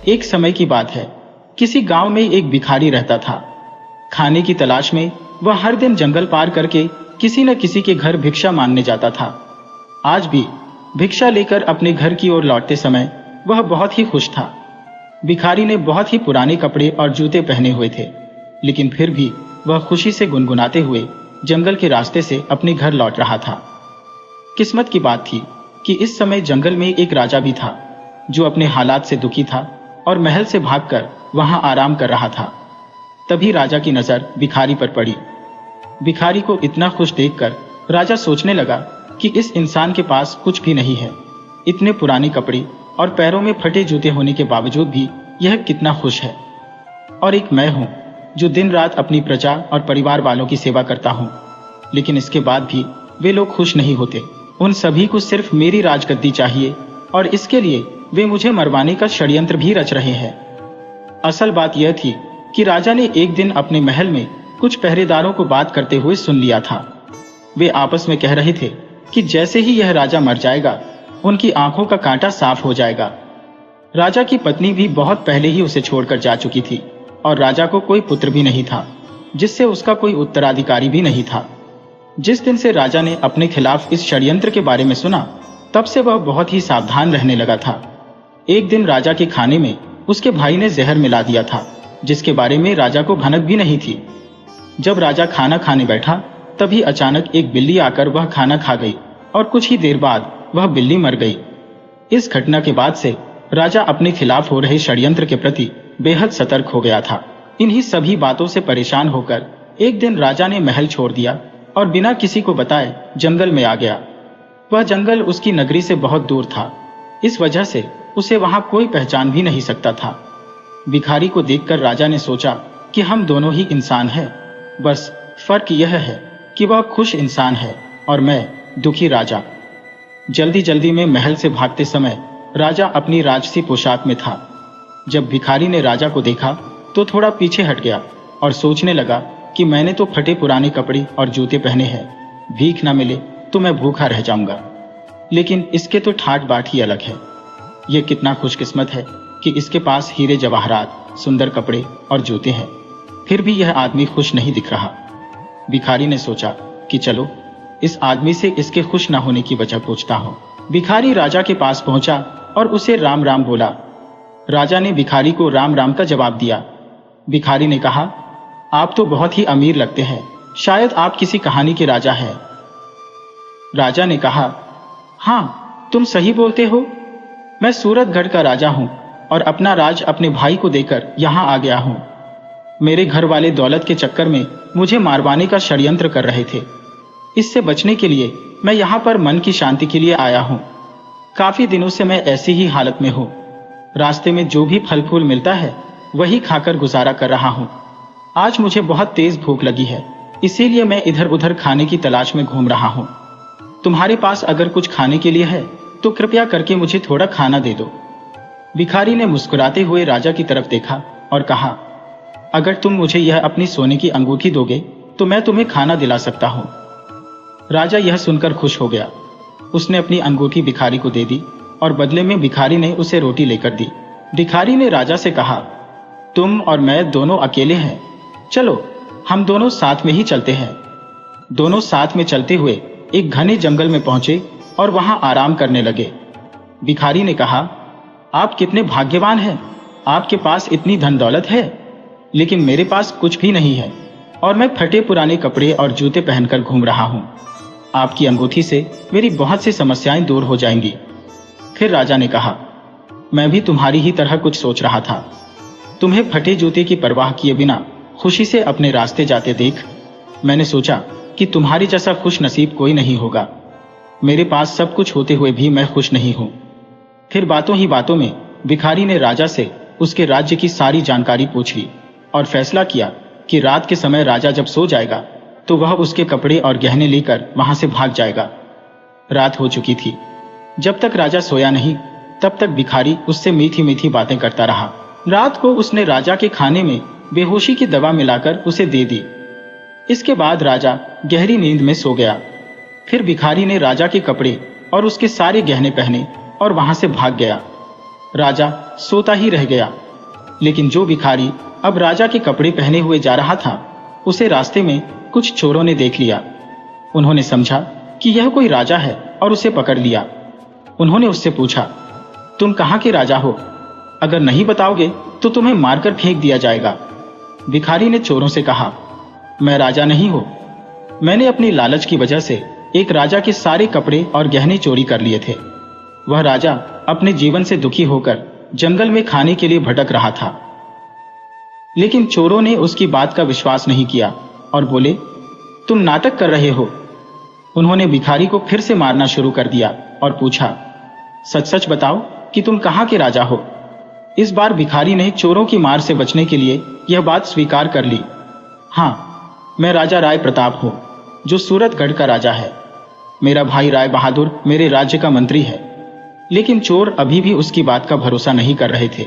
एक समय की बात है। किसी गांव में एक भिखारी रहता था। खाने की तलाश में वह हर दिन जंगल पार करके किसी न किसी के घर भिक्षा मांगने जाता था। आज भी भिक्षा लेकर अपने घर की ओर लौटते समय वह बहुत ही खुश था। भिखारी ने बहुत ही पुराने कपड़े और जूते पहने हुए थे, लेकिन फिर भी वह खुशी से गुनगुनाते हुए जंगल के रास्ते से अपने घर लौट रहा था। किस्मत की बात थी कि इस समय जंगल में एक राजा भी था, जो अपने हालात से दुखी था और महल से भागकर वहां आराम कर रहा था। तभी राजा की नजर भिखारी पर पड़ी। भिखारी को इतना खुश देखकर राजा सोचने लगा कि इस इंसान के पास कुछ भी नहीं है। इतने पुराने कपड़े और पैरों में फटे जूते होने के बावजूद भी यह कितना खुश है। और एक मैं हूं जो दिन रात अपनी प्रजा और परिवार वालों की सेवा करता हूं, लेकिन इसके बाद भी वे लोग खुश नहीं होते। उन सभी को सिर्फ मेरी राजगद्दी चाहिए और इसके लिए वे मुझे मरवाने का षड्यंत्र भी रच रहे हैं। असल बात यह थी कि राजा ने एक दिन अपने महल में कुछ पहरेदारों को बात करते हुए सुन लिया था। वे आपस में कह रहे थे कि जैसे ही यह राजा मर जाएगा, उनकी आंखों का कांटा साफ हो जाएगा। राजा की पत्नी भी बहुत पहले ही उसे छोड़कर जा चुकी थी और राजा को कोई पुत्र भी नहीं था, जिससे उसका कोई उत्तराधिकारी भी नहीं था। जिस दिन से राजा ने अपने खिलाफ इस षड्यंत्र के बारे में सुना, तब से वह बहुत ही सावधान रहने लगा था। एक दिन राजा के खाने में उसके भाई ने जहर मिला दिया था, जिसके बारे में राजा को भनक भी नहीं थी। जब राजा खाना खाने बैठा, तभी अचानक एक बिल्ली आकर वह खाना खा गई और कुछ ही देर बाद वह बिल्ली मर गई। इस घटना के बाद से राजा अपने खिलाफ हो रहे षड्यंत्र के प्रति बेहद सतर्क हो गया था। इन्हीं सभी बातों से परेशान होकर एक दिन राजा ने महल छोड़ दिया और बिना किसी को बताए जंगल में आ गया। वह जंगल उसकी नगरी से बहुत दूर था, इस वजह से उसे वहां कोई पहचान भी नहीं सकता था। भिखारी को देखकर राजा ने सोचा कि हम दोनों ही इंसान हैं, बस फर्क यह है कि वह खुश इंसान है और मैं दुखी राजा। जल्दी जल्दी में महल से भागते समय राजा अपनी राजसी पोशाक में था। जब भिखारी ने राजा को देखा तो थोड़ा पीछे हट गया और सोचने लगा कि मैंने तो फटे पुराने कपड़े और जूते पहने हैं, भीख न मिले तो मैं भूखा रह जाऊंगा। लेकिन इसके तो ठाट बाट ही अलग है। यह कितना खुशकिस्मत है कि इसके पास हीरे जवाहरात, सुंदर कपड़े और जूते हैं, फिर भी यह आदमी खुश नहीं दिख रहा। भिखारी ने सोचा कि चलो इस आदमी से इसके खुश न होने की वजह पूछता हूं। भिखारी राजा के पास पहुंचा और उसे राम राम बोला। राजा ने भिखारी को राम राम का जवाब दिया। भिखारी ने कहा, आप तो बहुत ही अमीर लगते हैं, शायद आप किसी कहानी के राजा हैं। राजा ने कहा, हाँ तुम सही बोलते हो, मैं सूरतगढ़ का राजा हूं और अपना राज अपने भाई को देकर यहां आ गया हूं। मेरे घर वाले दौलत के चक्कर में मुझे मारवाने का षड्यंत्र कर रहे थे। इससे बचने के लिए मैं यहां पर मन की शांति के लिए आया हूं। काफी दिनों से मैं ऐसी ही हालत में हूं। रास्ते में जो भी फल फूल मिलता है वही खाकर गुजारा कर रहा हूं। आज मुझे बहुत तेज भूख लगी है, इसीलिए मैं इधर उधर खाने की तलाश में घूम रहा हूं। तुम्हारे पास अगर कुछ खाने के लिए है तो कृपया करके मुझे थोड़ा खाना दे दो। भिखारी ने मुस्कुराते हुए राजा की तरफ देखा और कहा, अगर तुम मुझे यह अपनी सोने की अंगूठी दोगे तो मैं तुम्हें खाना दिला सकता हूं। राजा यह सुनकर खुश हो गया। उसने अपनी अंगूठी भिखारी को दे दी और बदले में भिखारी ने उसे रोटी लेकर दी। भिखारी ने राजा से कहा, तुम और मैं दोनों अकेले हैं, चलो हम दोनों साथ में ही चलते हैं। दोनों साथ में चलते हुए एक घने जंगल में पहुंचे और वहां आराम करने लगे। भिखारी ने कहा, आप कितने भाग्यवान हैं, आपके पास इतनी धन दौलत है, लेकिन मेरे पास कुछ भी नहीं है और मैं फटे पुराने कपड़े और जूते पहनकर घूम रहा हूं। आपकी अंगूठी से मेरी बहुत सी समस्याएं दूर हो जाएंगी। फिर राजा ने कहा, मैं भी तुम्हारी ही तरह कुछ सोच रहा था। तुम्हें फटे जूते की परवाह किए बिना खुशी से अपने रास्ते जाते देख मैंने सोचा कि तुम्हारी जैसा खुश नसीब कोई नहीं होगा। मेरे पास सब कुछ होते हुए भी मैं खुश नहीं हूं। फिर बातों ही बातों में भिखारी ने राजा से उसके राज्य की सारी जानकारी पूछ ली और फैसला किया कि रात के समय राजा जब सो जाएगा तो वह उसके कपड़े और गहने लेकर वहां से भाग जाएगा। रात हो चुकी थी। जब तक राजा सोया नहीं तब तक भिखारी उससे मीठी मीठी बातें करता रहा। रात को उसने राजा के खाने में बेहोशी की दवा मिलाकर उसे दे दी। इसके बाद राजा गहरी नींद में सो गया। फिर भिखारी ने राजा के कपड़े और उसके सारे गहने पहने और वहां से भाग गया। राजा सोता ही रह गया। लेकिन जो भिखारी अब राजा के कपड़े पहने हुए जा रहा था, उसे रास्ते में कुछ चोरों ने देख लिया। उन्होंने समझा कि यह कोई राजा है और उसे पकड़ लिया। उन्होंने उससे पूछा, तुम कहाँ के राजा हो? अगर नहीं बताओगे तो तुम्हें मारकर फेंक दिया जाएगा। भिखारी ने चोरों से कहा, मैं राजा नहीं हूं। मैंने अपनी लालच की वजह से एक राजा के सारे कपड़े और गहने चोरी कर लिए थे। वह राजा अपने जीवन से दुखी होकर जंगल में खाने के लिए भटक रहा था। लेकिन चोरों ने उसकी बात का विश्वास नहीं किया और बोले, तुम नाटक कर रहे हो। उन्होंने भिखारी को फिर से मारना शुरू कर दिया और पूछा, सच सच बताओ कि तुम कहाँ के राजा हो? इस बार भिखारी ने चोरों की मार से बचने के लिए यह बात स्वीकार कर ली। हाँ, मैं राजा राय प्रताप हूं, जो सूरतगढ़ का राजा है। मेरा भाई राय बहादुर मेरे राज्य का मंत्री है। लेकिन चोर अभी भी उसकी बात का भरोसा नहीं कर रहे थे।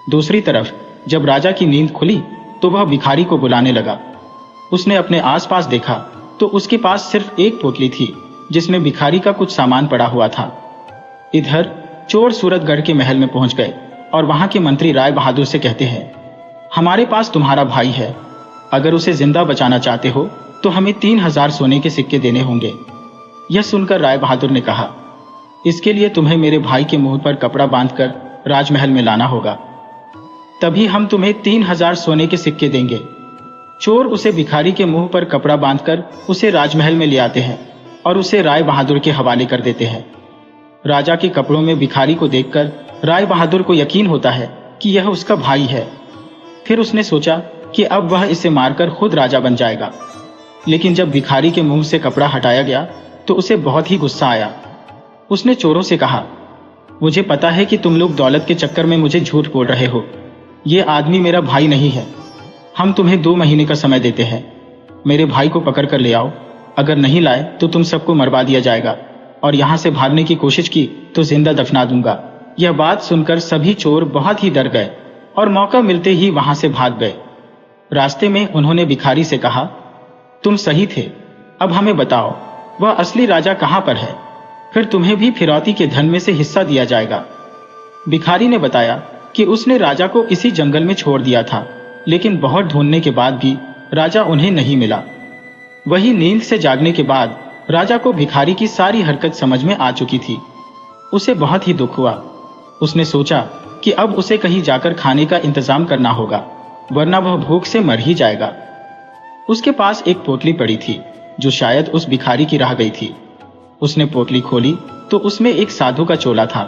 दूसरी तरफ जब राजा की नींद खुली तो वह भिखारी को बुलाने लगा। उसने अपने आसपास देखा तो उसके पास सिर्फ एक पोटली थी जिसमें भिखारी का कुछ सामान पड़ा हुआ था। इधर चोर सूरतगढ़ के महल में पहुंच गए और वहां के मंत्री राय बहादुर से कहते हैं, हमारे पास तुम्हारा भाई है, अगर उसे जिंदा बचाना चाहते हो तो हमें 3000 सोने के सिक्के देने होंगे। यह सुनकर राय बहादुर ने कहा, इसके लिए तुम्हें मेरे भाई के मुंह पर कपड़ा बांधकर राजमहल में लाना होगा, तभी हम तुम्हें 3000 सोने के सिक्के देंगे। चोर उसे भिखारी के मुंह पर कपड़ा बांधकर उसे राजमहल में ले आते हैं और उसे राय बहादुर के हवाले कर देते हैं। राजा के कपड़ों में भिखारी को देखकर राय बहादुर को यकीन होता है कि यह उसका भाई है। फिर उसने सोचा कि अब वह इसे मारकर खुद राजा बन जाएगा। लेकिन जब भिखारी के मुंह से कपड़ा हटाया गया तो उसे बहुत ही गुस्सा आया। उसने चोरों से कहा, मुझे पता है कि तुम लोग दौलत के चक्कर में मुझे झूठ बोल रहे हो। ये आदमी मेरा भाई नहीं है। हम तुम्हें 2 महीने का समय देते हैं। मेरे भाई को पकड़ कर ले आओ। अगर नहीं लाए तो तुम सबको मरवा दिया जाएगा और यहां से भागने की कोशिश की तो जिंदा दफना दूंगा। यह बात सुनकर सभी चोर बहुत ही डर गए और मौका मिलते ही वहां से भाग गए। रास्ते में उन्होंने भिखारी से कहा, तुम सही थे, अब हमें बताओ वह असली राजा कहां पर है, फिर तुम्हें भी फिरौती के धन में से हिस्सा दिया जाएगा। भिखारी ने बताया कि उसने राजा को इसी जंगल में छोड़ दिया था, लेकिन बहुत ढूंढने के बाद भी राजा उन्हें नहीं मिला। वही नींद से जागने के बाद राजा को भिखारी की सारी हरकत समझ में आ चुकी थी। उसे बहुत ही दुख हुआ। उसने सोचा कि अब उसे कहीं जाकर खाने का इंतजाम करना होगा, वरना वह भूख से मर ही जाएगा। उसके पास एक पोटली पड़ी थी जो शायद उस भिखारी की रह गई थी। उसने पोटली खोली तो उसमें एक साधु का चोला था।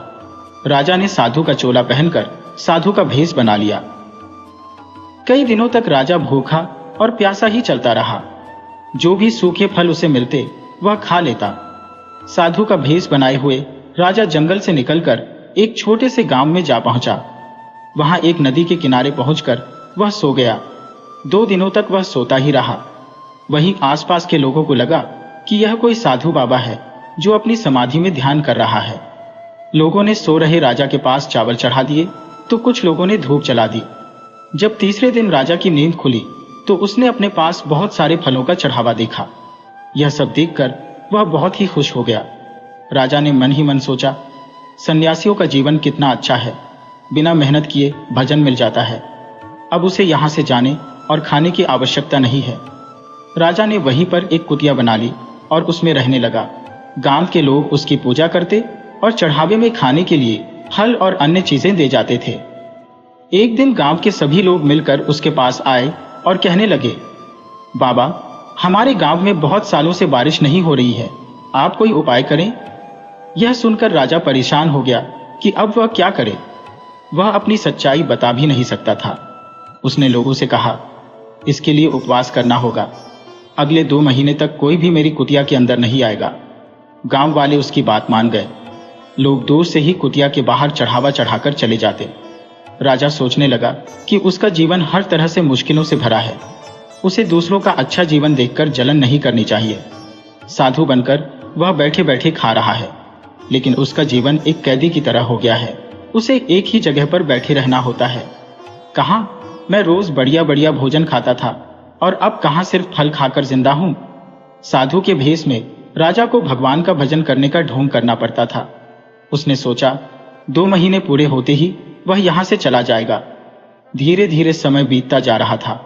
राजा ने साधु का चोला पहनकर साधु का भेष बना लिया। कई दिनों तक राजा भूखा और प्यासा ही चलता रहा। जो भी सूखे फल उसे मिलते वह खा लेता। साधु का भेष बनाए हुए राजा जंगल से निकलकर एक छोटे से गांव में जा पहुंचा। वहां एक नदी के किनारे पहुंचकर वह सो गया। 2 दिनों तक वह सोता ही रहा। वहीं आसपास के लोगों को लगा कि यह कोई साधु बाबा है जो अपनी समाधि में ध्यान कर रहा है। लोगों ने सो रहे राजा के पास चावल चढ़ा दिए तो कुछ लोगों ने धूप जला दी। जब तीसरे दिन राजा की नींद खुली तो उसने अपने पास बहुत सारे फलों का चढ़ावा देखा। यह सब देखकर वह बहुत ही खुश हो गया। राजा ने मन ही मन सोचा, सन्यासियों का जीवन कितना अच्छा है, बिना मेहनत किए भजन मिल जाता है। अब उसे यहाँ से जाने और खाने की आवश्यकता नहीं है। राजा ने वहीं पर एक कुटिया बना ली और उसमें रहने लगा। गांव के लोग उसकी पूजा करते और चढ़ावे में खाने के लिए फल और अन्य चीजें दे जाते थे। एक दिन गांव के सभी लोग मिलकर उसके पास आए और कहने लगे, बाबा, हमारे गांव में बहुत सालों से बारिश नहीं हो रही है, आप कोई उपाय करें। यह सुनकर राजा परेशान हो गया कि अब वह क्या करे। वह अपनी सच्चाई बता भी नहीं सकता था। उसने लोगों से कहा, इसके लिए उपवास करना होगा। अगले 2 महीने तक कोई भी मेरी कुटिया के अंदर नहीं आएगा। गांव वाले उसकी बात मान गए। लोग दूर से ही कुटिया के बाहर चढ़ावा चढ़ाकर चले जाते। राजा सोचने लगा कि उसका जीवन हर तरह से मुश्किलों से भरा है। उसे दूसरों का अच्छा जीवन देखकर जलन नहीं करनी चाहिए। साधु बनकर वह बैठे बैठे खा रहा है, लेकिन उसका जीवन एक कैदी की तरह हो गया है। उसे एक ही जगह पर बैठे रहना होता है। कहाँ मैं रोज बढ़िया बढ़िया भोजन खाता था और अब कहाँ सिर्फ फल खाकर जिंदा हूं। साधु के भेष में राजा को भगवान का भजन करने का ढोंग करना पड़ता था। उसने सोचा, 2 महीने पूरे होते ही वह यहाँ से चला जाएगा। धीरे धीरे समय बीतता जा रहा था।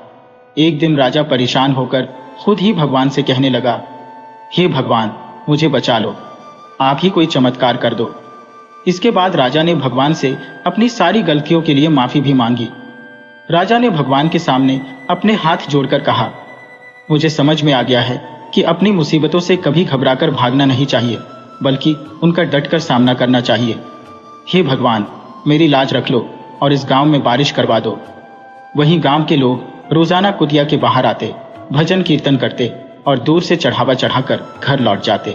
एक दिन राजा परेशान होकर खुद ही भगवान से कहने लगा, हे भगवान, मुझे बचा लो, आप ही कोई चमत्कार कर दो। इसके बाद राजा ने भगवान से अपनी सारी गलतियों के लिए माफी भी मांगी। राजा ने भगवान के सामने अपने हाथ जोड़कर कहा, मुझे समझ में आ गया है कि अपनी मुसीबतों से कभी घबराकर भागना नहीं चाहिए, बल्कि उनका डटकर सामना करना चाहिए। हे भगवान, मेरी लाज रख लो और इस गांव में बारिश करवा दो। वहीं गांव के लोग रोजाना कुटिया के बाहर आते, भजन कीर्तन करते और दूर से चढ़ावा चढ़ाकर घर लौट जाते।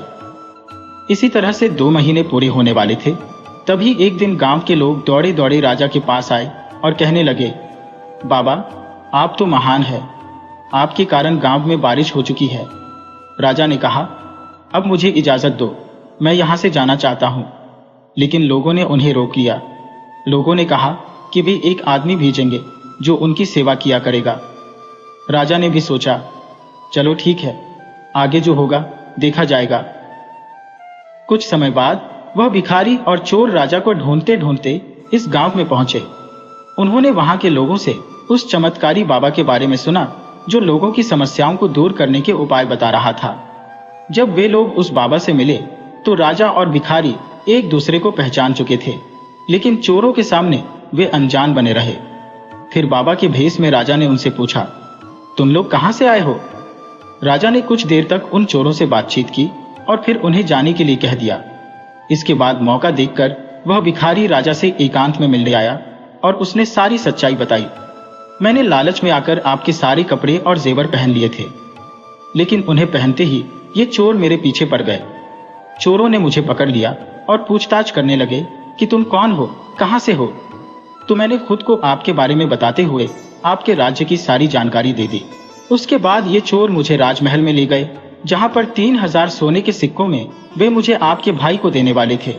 इसी तरह से 2 महीने पूरे होने वाले थे। तभी एक दिन गांव के लोग दौड़े दौड़े राजा के पास आए और कहने लगे, बाबा, आप तो महान हैं, आपके कारण गांव में बारिश हो चुकी है। राजा ने कहा, अब मुझे इजाजत दो, मैं यहां से जाना चाहता हूं। लेकिन लोगों ने उन्हें रोक लिया। लोगों ने कहा कि वे एक आदमी भेजेंगे जो उनकी सेवा किया करेगा। राजा ने भी सोचा, चलो ठीक है, आगे जो होगा देखा जाएगा। कुछ समय बाद वह भिखारी और चोर राजा को ढूंढते ढूंढते इस गांव में पहुंचे। उन्होंने वहां के लोगों से उस चमत्कारी बाबा के बारे में सुना जो लोगों की समस्याओं को दूर करने के उपाय बता रहा था। जब वे लोग उस बाबा से मिले तो राजा और भिखारी एक दूसरे को पहचान चुके थे, लेकिन चोरों के सामने वे अनजान बने रहे। फिर बाबा के भेष में राजा ने उनसे पूछा, तुम लोग कहां से आए हो? राजा ने कुछ देर तक उन चोरों से बातचीत की और फिर उन्हें जाने के लिए कह दिया। इसके बाद मौका देखकर वह भिखारी राजा से एकांत में मिलने आया और उसने सारी सच्चाई बताई। मैंने लालच में आकर आपके सारे कपड़े और जेवर पहन लिए थे, लेकिन उन्हें पहनते ही ये चोर मेरे पीछे पड़ गए। चोरों ने मुझे पकड़ लिया और पूछताछ करने लगे कि तुम कौन हो, कहां से हो। तो मैंने खुद को आपके बारे में बताते हुए आपके राज्य की सारी जानकारी दे दी। उसके बाद ये चोर मुझे राजमहल में ले गए, जहां पर 3000 सोने के सिक्कों में वे मुझे आपके भाई को देने वाले थे।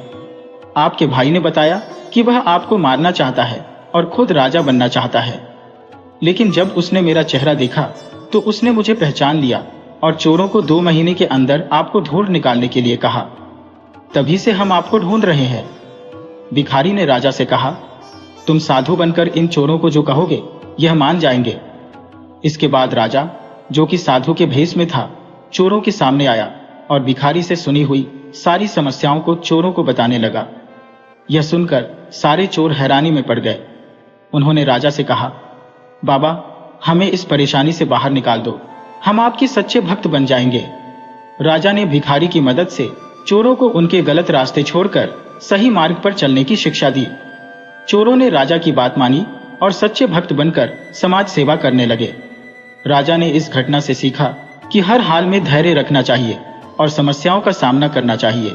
आपके भाई ने बताया कि वह आपको मारना चाहता है और खुद राजा बनना चाहता है। लेकिन जब उसने मेरा चेहरा देखा तो उसने मुझे पहचान लिया और चोरों को 2 महीने के अंदर आपको ढूंढ निकालने के लिए कहा। तभी से हम आपको ढूंढ रहे हैं। भिखारी ने राजा से कहा, तुम साधु बनकर इन चोरों को जो कहोगे यह मान जाएंगे। इसके बाद राजा, जो कि साधु के भेष में था, चोरों के सामने आया और भिखारी से सुनी हुई सारी समस्याओं को चोरों को बताने लगा। यह सुनकर सारे चोर हैरानी में पड़ गए। उन्होंने राजा से कहा, बाबा, हमें इस परेशानी से बाहर निकाल दो, हम आपके सच्चे भक्त बन जाएंगे। राजा ने भिखारी की मदद से चोरों को उनके गलत रास्ते छोड़कर सही मार्ग पर चलने की शिक्षा दी। चोरों ने राजा की बात मानी और सच्चे भक्त बनकर समाज सेवा करने लगे। राजा ने इस घटना से सीखा कि हर हाल में धैर्य रखना चाहिए और समस्याओं का सामना करना चाहिए।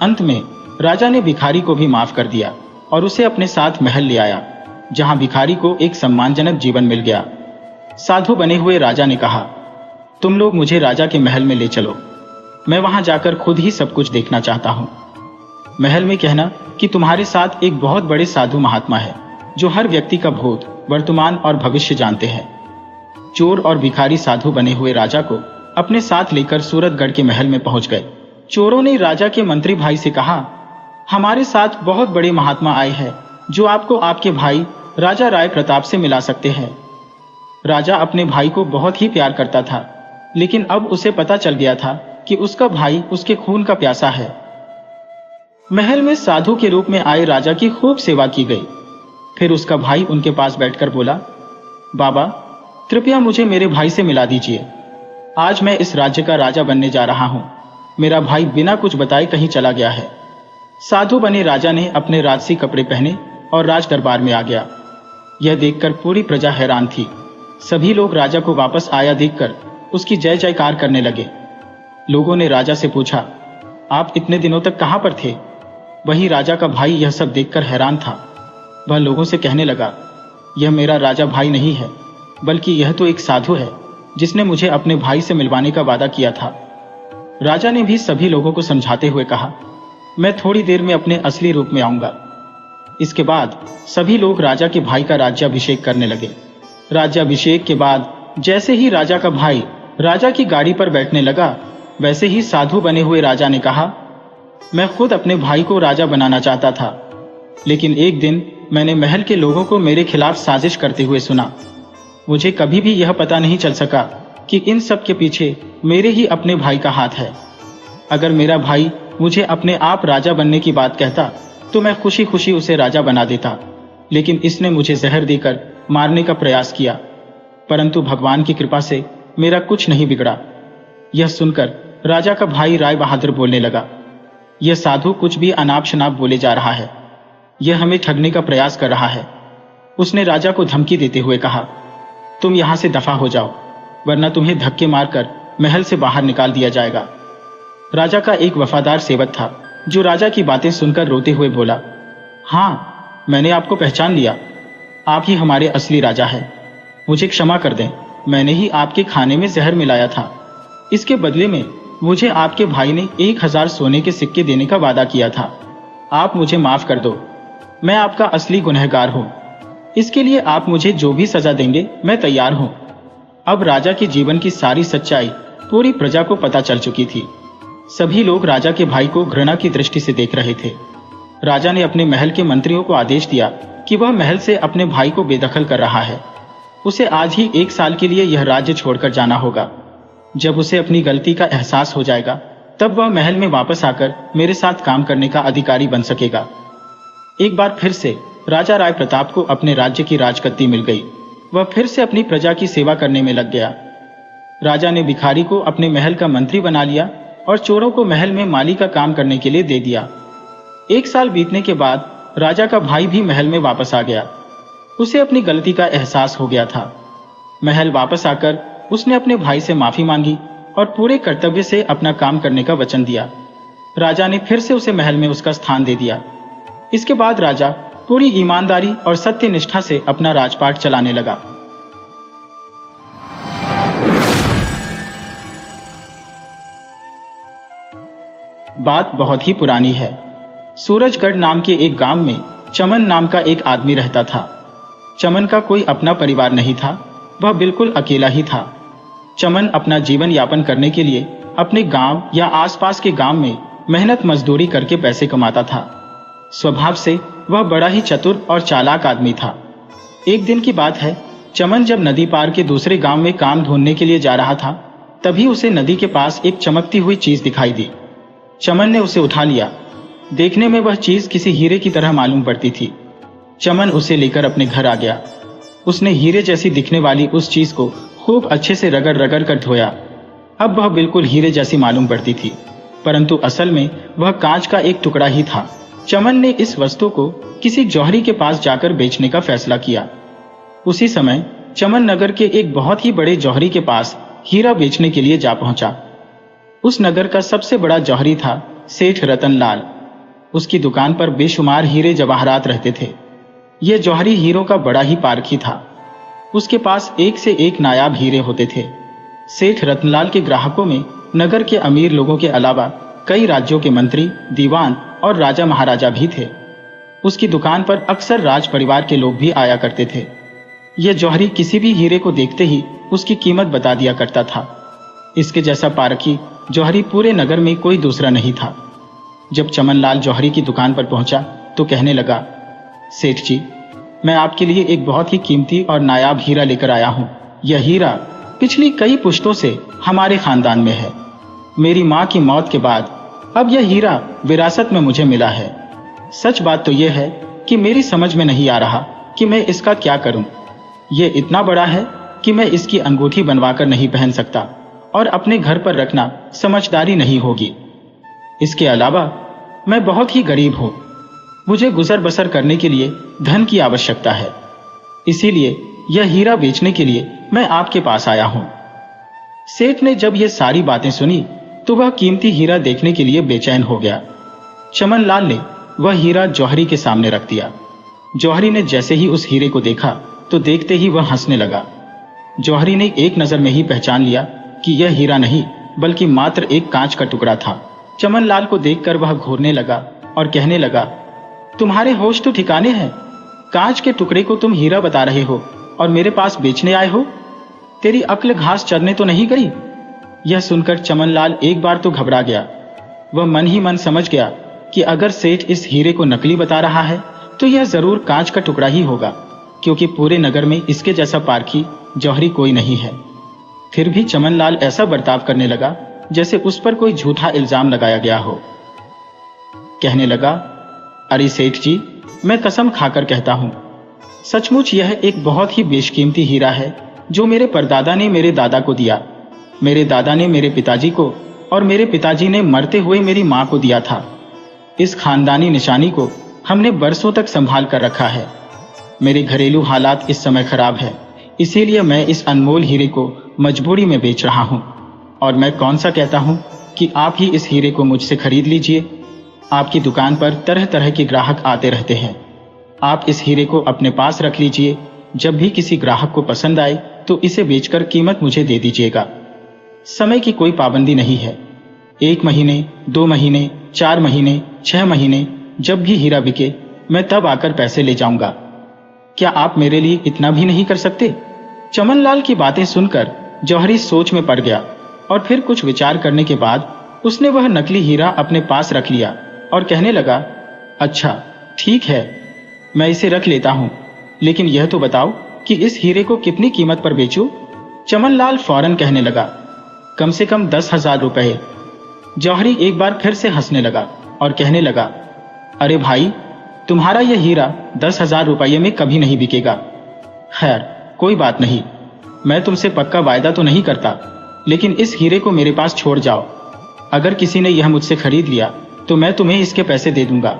अंत में राजा ने भिखारी को भी माफ कर दिया और उसे अपने साथ महल ले आया, जहां भिखारी को एक सम्मानजनक जीवन मिल गया। साधु बने हुए राजा ने कहा, तुम लोग मुझे राजा के महल में ले चलो, मैं वहां जाकर खुद ही सब कुछ देखना चाहता हूं। महल में कहना कि तुम्हारे साथ एक बहुत बड़े साधु महात्मा है जो हर व्यक्ति का भूत, वर्तमान और भविष्य जानते हैं। चोर और भिखारी साधु बने हुए राजा को अपने साथ लेकर सूरतगढ़ के महल में पहुंच गए। चोरों ने राजा के मंत्री भाई से कहा, हमारे साथ बहुत बड़े महात्मा आए हैं जो आपको आपके भाई राजा राय प्रताप से मिला सकते हैं। राजा अपने भाई को बहुत ही प्यार करता था, लेकिन अब उसे पता चल गया था कि उसका भाई उसके खून का प्यासा है। महल में साधु के रूप में आए राजा की खूब सेवा की गई। फिर उसका भाई उनके पास बैठकर बोला, बाबा, कृपया मुझे मेरे भाई से मिला दीजिए। आज मैं इस राज्य का राजा बनने जा रहा हूं। मेरा भाई बिना कुछ बताए कहीं चला गया है। साधु बने राजा ने अपने राजसी कपड़े पहने और राज दरबार में आ गया। यह देखकर पूरी प्रजा हैरान थी। सभी लोग राजा को वापस आया देखकर उसकी जय जयकार करने लगे। लोगों ने राजा से पूछा, आप इतने दिनों तक कहां पर थे? वही राजा का भाई यह सब देखकर हैरान था। वह लोगों से कहने लगा, यह मेरा राजा भाई नहीं है, बल्कि यह तो एक साधु है जिसने मुझे अपने भाई से मिलवाने का वादा किया था। राजा ने भी सभी लोगों को समझाते हुए कहा, मैं थोड़ी देर में अपने असली रूप में आऊंगा। इसके बाद सभी लोग राजा के भाई का राज्याभिषेक करने लगे। राज्याभिषेक के बाद जैसे ही राजा का भाई राजा की गाड़ी पर बैठने लगा, वैसे ही साधु बने हुए राजा ने कहा, मैं खुद अपने भाई को राजा बनाना चाहता था, लेकिन एक दिन मैंने महल के लोगों को मेरे खिलाफ साजिश करते हुए सुना। मुझे कभी भी यह पता नहीं चल सका कि इन सब के पीछे मेरे ही अपने भाई का हाथ है। अगर मेरा भाई मुझे अपने आप राजा बनने की बात कहता तो मैं खुशी खुशी उसे राजा बना देता, लेकिन इसने मुझे जहर देकर मारने का प्रयास किया। परंतु भगवान की कृपा से मेरा कुछ नहीं बिगड़ा। यह सुनकर राजा का भाई राय बहादुर बोलने लगा, यह साधु कुछ भी अनाप शनाप बोले जा रहा है, यह हमें ठगने का प्रयास कर रहा है। उसने राजा को धमकी देते हुए कहा, तुम यहां से दफा हो जाओ, वरना तुम्हें धक्के मारकर महल से बाहर निकाल दिया जाएगा। राजा का एक वफादार सेवक था जो राजा की बातें सुनकर रोते हुए बोला, हाँ, मैंने आपको पहचान लिया, आप ही हमारे असली राजा हैं। मुझे क्षमा कर दें, मैंने ही आपके खाने में जहर मिलाया था। इसके बदले में मुझे आपके भाई ने 1000 सोने के सिक्के देने का वादा किया था। आप मुझे माफ कर दो, मैं आपका असली गुनहगार हूं। इसके लिए आप मुझे जो भी सजा देंगे मैं तैयार हूं। अब राजा के जीवन की सारी सच्चाई पूरी प्रजा को पता चल चुकी थी। सभी लोग राजा के भाई को घृणा की दृष्टि से देख रहे थे। राजा ने अपने महल के मंत्रियों को आदेश दिया कि वह महल से अपने भाई को बेदखल कर रहा है। उसे आज ही 1 साल के लिए यह राज्य छोड़कर जाना होगा। जब उसे अपनी गलती का एहसास हो जाएगा तब वह महल में वापस आकर मेरे साथ काम करने का अधिकारी बन सकेगा। एक बार फिर से राजा राय प्रताप को अपने राज्य की राजगद्दी मिल गई। वह फिर से अपनी प्रजा की सेवा करने में लग गया। राजा ने भिखारी को अपने महल का मंत्री बना लिया और चोरों को महल में माली का काम करने के लिए दे दिया। 1 साल बीतने के बाद राजा का भाई भी महल में वापस आ गया। उसे अपनी गलती का एहसास हो गया था। महल वापस आकर उसने अपने भाई से माफी मांगी और पूरे कर्तव्य से अपना काम करने का वचन दिया। राजा ने फिर से उसे महल में उसका स्थान दे दिया। इसके बाद राजा पूरी ईमानदारी और सत्यनिष्ठा से अपना राजपाट चलाने लगा। बात बहुत ही पुरानी है। सूरजगढ़ नाम के एक गांव में चमन नाम का एक आदमी रहता था। चमन का कोई अपना परिवार नहीं था, वह बिल्कुल अकेला ही था। चमन अपना जीवन यापन करने के लिए अपने गांव या आसपास के गांव में मेहनत मजदूरी करके पैसे कमाता था। स्वभाव से वह बड़ा ही चतुर और चालाक आदमी था। एक दिन की बात है, चमन जब नदी पार के दूसरे गांव में काम ढूंढने के लिए जा रहा था, तभी उसे नदी के पास एक चमकती हुई चीज दिखाई दी। चमन ने उसे उठा लिया। देखने में वह चीज किसी हीरे की तरह मालूम पड़ती थी। चमन उसे लेकर अपने घर आ गया। उसने हीरे जैसी दिखने वाली उस चीज को खूब अच्छे से रगड़ रगड़ कर धोया। अब वह बिल्कुल हीरे जैसी मालूम पड़ती थी, परंतु असल में वह कांच का एक टुकड़ा ही था। चमन ने इस वस्तु को किसी जौहरी के पास जाकर बेचने का फैसला किया। उसी समय चमन नगर के एक बहुत ही बड़े जौहरी के पास हीरा बेचने के लिए जा पहुंचा। उस नगर का सबसे बड़ा जौहरी था सेठ रतनलाल। उसकी दुकान पर बेशुमार हीरे जवाहरात रहते थे। यह जौहरी हीरों का बड़ा ही पारखी था। उसके पास एक से एक नायाब हीरे होते थे। सेठ रतनलाल के ग्राहकों में नगर के अमीर लोगों के अलावा कई राज्यों के मंत्री, दीवान और राजा महाराजा भी थे। उसकी दुकान पर अक्सर राज परिवार के लोग भी आया करते थे। यह जौहरी किसी भी हीरे को देखते ही उसकी कीमत बता दिया करता था। इसके जैसा पारखी जौहरी पूरे नगर में कोई दूसरा नहीं था। जब चमनलाल जौहरी की दुकान पर पहुंचा तो कहने लगा, सेठ जी, मैं आपके लिए एक बहुत ही कीमती और नायाब हीरा लेकर आया हूं। यह हीरा पिछली कई पुश्तों से हमारे खानदान में है। मेरी मां की मौत के बाद अब यह हीरा विरासत में मुझे मिला है। सच बात तो यह है कि मेरी समझ में नहीं आ रहा कि मैं इसका क्या करूं। यह इतना बड़ा है कि मैं इसकी अंगूठी बनवाकर नहीं पहन सकता और अपने घर पर रखना समझदारी नहीं होगी। इसके अलावा मैं बहुत ही गरीब हूं। मुझे गुजर बसर करने के लिए धन की आवश्यकता है। इसीलिए यह हीरा बेचने के लिए मैं आपके पास आया हूं। सेठ ने जब ये सारी बातें सुनी तो वह कीमती हीरा देखने के लिए बेचैन हो गया। चमनलाल ने वह हीरा जौहरी के सामने रख दिया। जौहरी ने जैसे ही उस हीरे को देखा तो देखते ही वह हंसने लगा। जौहरी ने एक नजर में ही पहचान लिया कि यह हीरा नहीं बल्कि मात्र एक कांच का टुकड़ा था। चमनलाल को देखकर वह घूरने लगा और कहने लगा, तुम्हारे होश तो ठिकाने हैं। कांच के टुकड़े को तुम हीरा बता रहे हो और मेरे पास बेचने आए हो। तेरी अक्ल घास चरने तो नहीं गई। यह सुनकर चमनलाल एक बार तो घबरा गया। वह मन ही मन समझ गया कि अगर सेठ इस हीरे को नकली बता रहा है तो यह जरूर कांच का टुकड़ा ही होगा, क्योंकि पूरे नगर में इसके जैसा पारखी जौहरी कोई नहीं है। फिर भी चमनलाल ऐसा बर्ताव करने लगा जैसे उस पर कोई झूठा इल्जाम लगाया गया हो। कहने लगा, अरे सेठ जी, मैं कसम खाकर कहता हूं, सचमुच यह एक बहुत ही बेशकीमती हीरा है जो मेरे परदादा ने मेरे दादा को दिया, मेरे दादा ने मेरे पिताजी को, और मेरे पिताजी ने मरते हुए मेरी मां को दिया था। इस खानदानी निशानी को हमने बरसों तक संभाल कर रखा है। मेरे घरेलू हालात इस समय खराब है, इसीलिए मैं इस अनमोल हीरे को मजबूरी में बेच रहा हूं। और मैं कौन सा कहता हूं कि आप ही इस हीरे को मुझसे खरीद लीजिए। आपकी दुकान पर तरह तरह के ग्राहक आते रहते हैं। आप इस हीरे को अपने पास रख लीजिए। जब भी किसी ग्राहक को पसंद आए तो इसे बेचकर कीमत मुझे दे दीजिएगा। समय की कोई पाबंदी नहीं है। 1 महीने, 2 महीने, 4 महीने, 6 महीने, जब भी हीरा बिके मैं तब आकर पैसे ले जाऊंगा। क्या आप मेरे लिए इतना भी नहीं कर सकते? चमनलाल की बातें सुनकर जौहरी सोच में पड़ गया और फिर कुछ विचार करने के बाद उसने वह नकली हीरा अपने पास रख लिया और कहने लगा, अच्छा ठीक है, मैं इसे रख लेता हूं, लेकिन यह तो बताओ कि इस हीरे को कितनी कीमत पर बेचूं? चमनलाल फौरन कहने लगा, कम से कम 10,000 रुपए। जौहरी एक बार फिर से हंसने लगा और कहने लगा, अरे भाई, तुम्हारा यह हीरा 10,000 रुपये में कभी नहीं बिकेगा। खैर कोई बात नहीं, मैं तुमसे पक्का वायदा तो नहीं करता, लेकिन इस हीरे को मेरे पास छोड़ जाओ। अगर किसी ने यह मुझसे खरीद लिया तो मैं तुम्हें इसके पैसे दे दूंगा।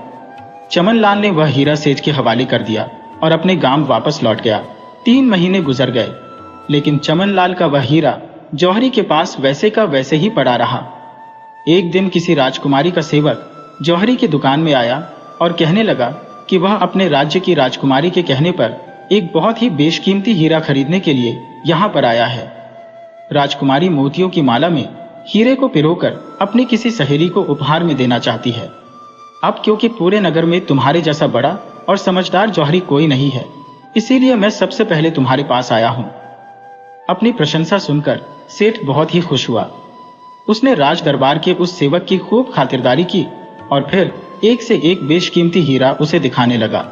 चमनलाल ने वह हीरा सेठ के हवाले कर दिया और अपने गांव वापस लौट गया। 3 महीने गुजर गए, लेकिन चमनलाल का वह हीरा जौहरी के पास वैसे का वैसे ही पड़ा रहा। एक दिन किसी राजकुमारी का सेवक जौहरी की दुकान में आया और कहने लगा कि वह अपने राज्य की राजकुमारी के कहने पर एक बहुत ही बेशकीमती हीरा खरीदने के लिए यहाँ पर आया है। राजकुमारी मोतियों की माला में हीरे को पिरोकर अपनी किसी सहेली को उपहार में देना चाहती है। अब क्योंकि पूरे नगर में तुम्हारे जैसा बड़ा और समझदार जौहरी कोई नहीं है, इसीलिए मैं सबसे पहले तुम्हारे पास आया हूं। अपनी प्रशंसा सुनकर सेठ बहुत ही खुश हुआ। उसने राज दरबार के उस सेवक की खूब खातिरदारी की और फिर एक से एक बेशकीमती हीरा उसे दिखाने लगा।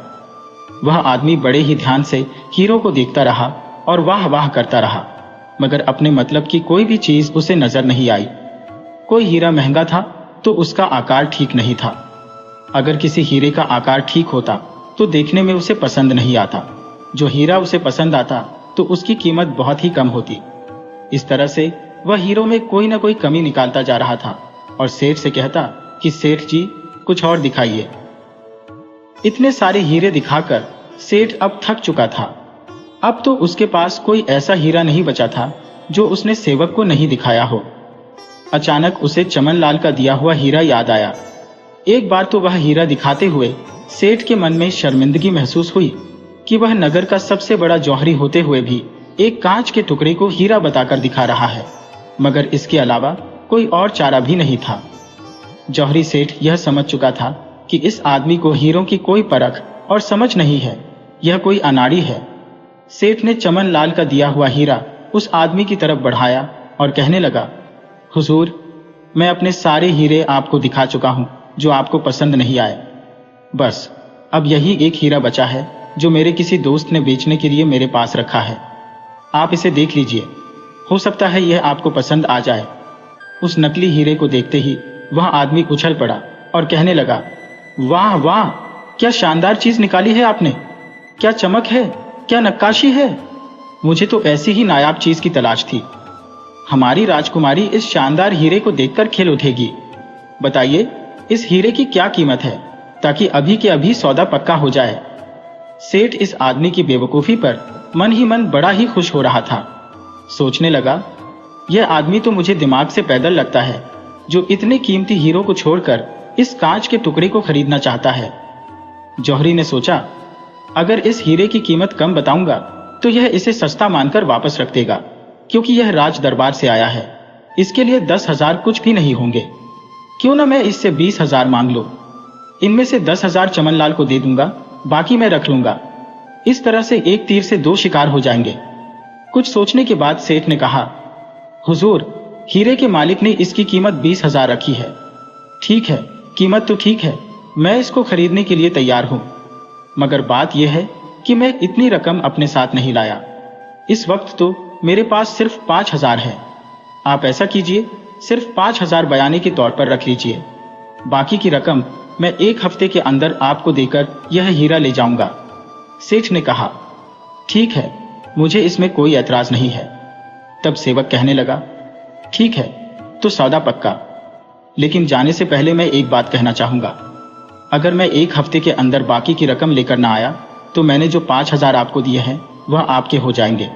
वह आदमी बड़े ही ध्यान से हीरों को देखता रहा और वाह वाह करता रहा, मगर अपने मतलब की कोई भी चीज उसे नजर नहीं आई। कोई हीरा महंगा था तो उसका आकार ठीक नहीं था। अगर किसी हीरे का आकार ठीक होता तो देखने में उसे पसंद नहीं आता। जो हीरा उसे पसंद आता तो उसकी कीमत बहुत ही कम होती। इस तरह से वह हीरों में कोई ना कोई कमी निकालता जा रहा था और सेठ से कहता कि सेठ जी, कुछ और दिखाइए। इतने सारे हीरे दिखाकर सेठ अब थक चुका था। अब तो उसके पास कोई ऐसा हीरा नहीं बचा था जो उसने सेवक को नहीं दिखाया हो। अचानक उसे चमनलाल का दिया हुआ हीरा याद आया। एक बार तो वह हीरा दिखाते हुए सेठ के मन में शर्मिंदगी महसूस हुई कि वह नगर का सबसे बड़ा जौहरी होते हुए भी एक कांच के टुकड़े को हीरा बताकर दिखा रहा है, मगर इसके अलावा कोई और चारा भी नहीं था। जौहरी सेठ यह समझ चुका था कि इस आदमी को हीरों की कोई परख और समझ नहीं है, यह कोई अनाड़ी है। सेठ ने चमनलाल का दिया हुआ हीरा उस आदमी की तरफ बढ़ाया और कहने लगा, हुजूर, मैं अपने सारे हीरे आपको दिखा चुका हूं जो आपको पसंद नहीं आए। बस अब यही एक हीरा बचा है जो मेरे किसी दोस्त ने बेचने के लिए मेरे पास रखा है। आप इसे देख लीजिए, हो सकता है यह आपको पसंद आ जाए। उस नकली हीरे को देखते ही वह आदमी उछल पड़ा और कहने लगा, वाह वाह, क्या शानदार चीज निकाली है आपने। क्या चमक है, क्या नक्काशी है। मुझे तो ऐसी ही नायाब चीज की तलाश थी। हमारी राजकुमारी इस शानदार हीरे को देखकर खिल उठेगी। बताइए इस हीरे की क्या कीमत है, ताकि अभी के अभी सौदा पक्का हो जाए। सेठ इस आदमी की बेवकूफी पर मन ही मन बड़ा ही खुश हो रहा था। सोचने लगा, यह आदमी तो मुझे दिमाग से पैदल लगता है, जो इतने कीमती हीरो को छोड़कर इस कांच के टुकड़े को खरीदना चाहता है। जौहरी ने सोचा, अगर इस हीरे की कीमत कम बताऊंगा तो यह इसे सस्ता मानकर वापस रख देगा, क्योंकि यह राज दरबार से आया है। इसके लिए 10,000 कुछ भी नहीं होंगे। क्यों ना मैं इससे 20,000 मांग लूं। इनमें से 10,000 चमनलाल को दे दूंगा, बाकी मैं रख लूंगा। इस तरह से एक तीर से 2 शिकार हो जाएंगे। कुछ सोचने के बाद सेठ ने कहा, हुजूर, हीरे के मालिक ने इसकी कीमत 20,000 रखी है। ठीक है, कीमत तो ठीक है, मैं इसको खरीदने के लिए तैयार हूं। मगर बात यह है कि मैं इतनी रकम अपने साथ नहीं लाया। इस वक्त तो मेरे पास सिर्फ 5,000 है। आप ऐसा कीजिए, सिर्फ 5,000 बयाने के तौर पर रख लीजिए। बाकी की रकम मैं 1 हफ्ते के अंदर आपको देकर यह हीरा ले जाऊंगा। सेठ ने कहा, ठीक है, मुझे इसमें कोई ऐतराज नहीं है। तब सेवक कहने लगा, ठीक है, तो सौदा पक्का। लेकिन जाने से पहले मैं एक बात कहना चाहूंगा। अगर मैं 1 हफ्ते के अंदर बाकी की रकम लेकर ना आया तो मैंने जो 5,000 आपको दिए हैं वह आपके हो जाएंगे।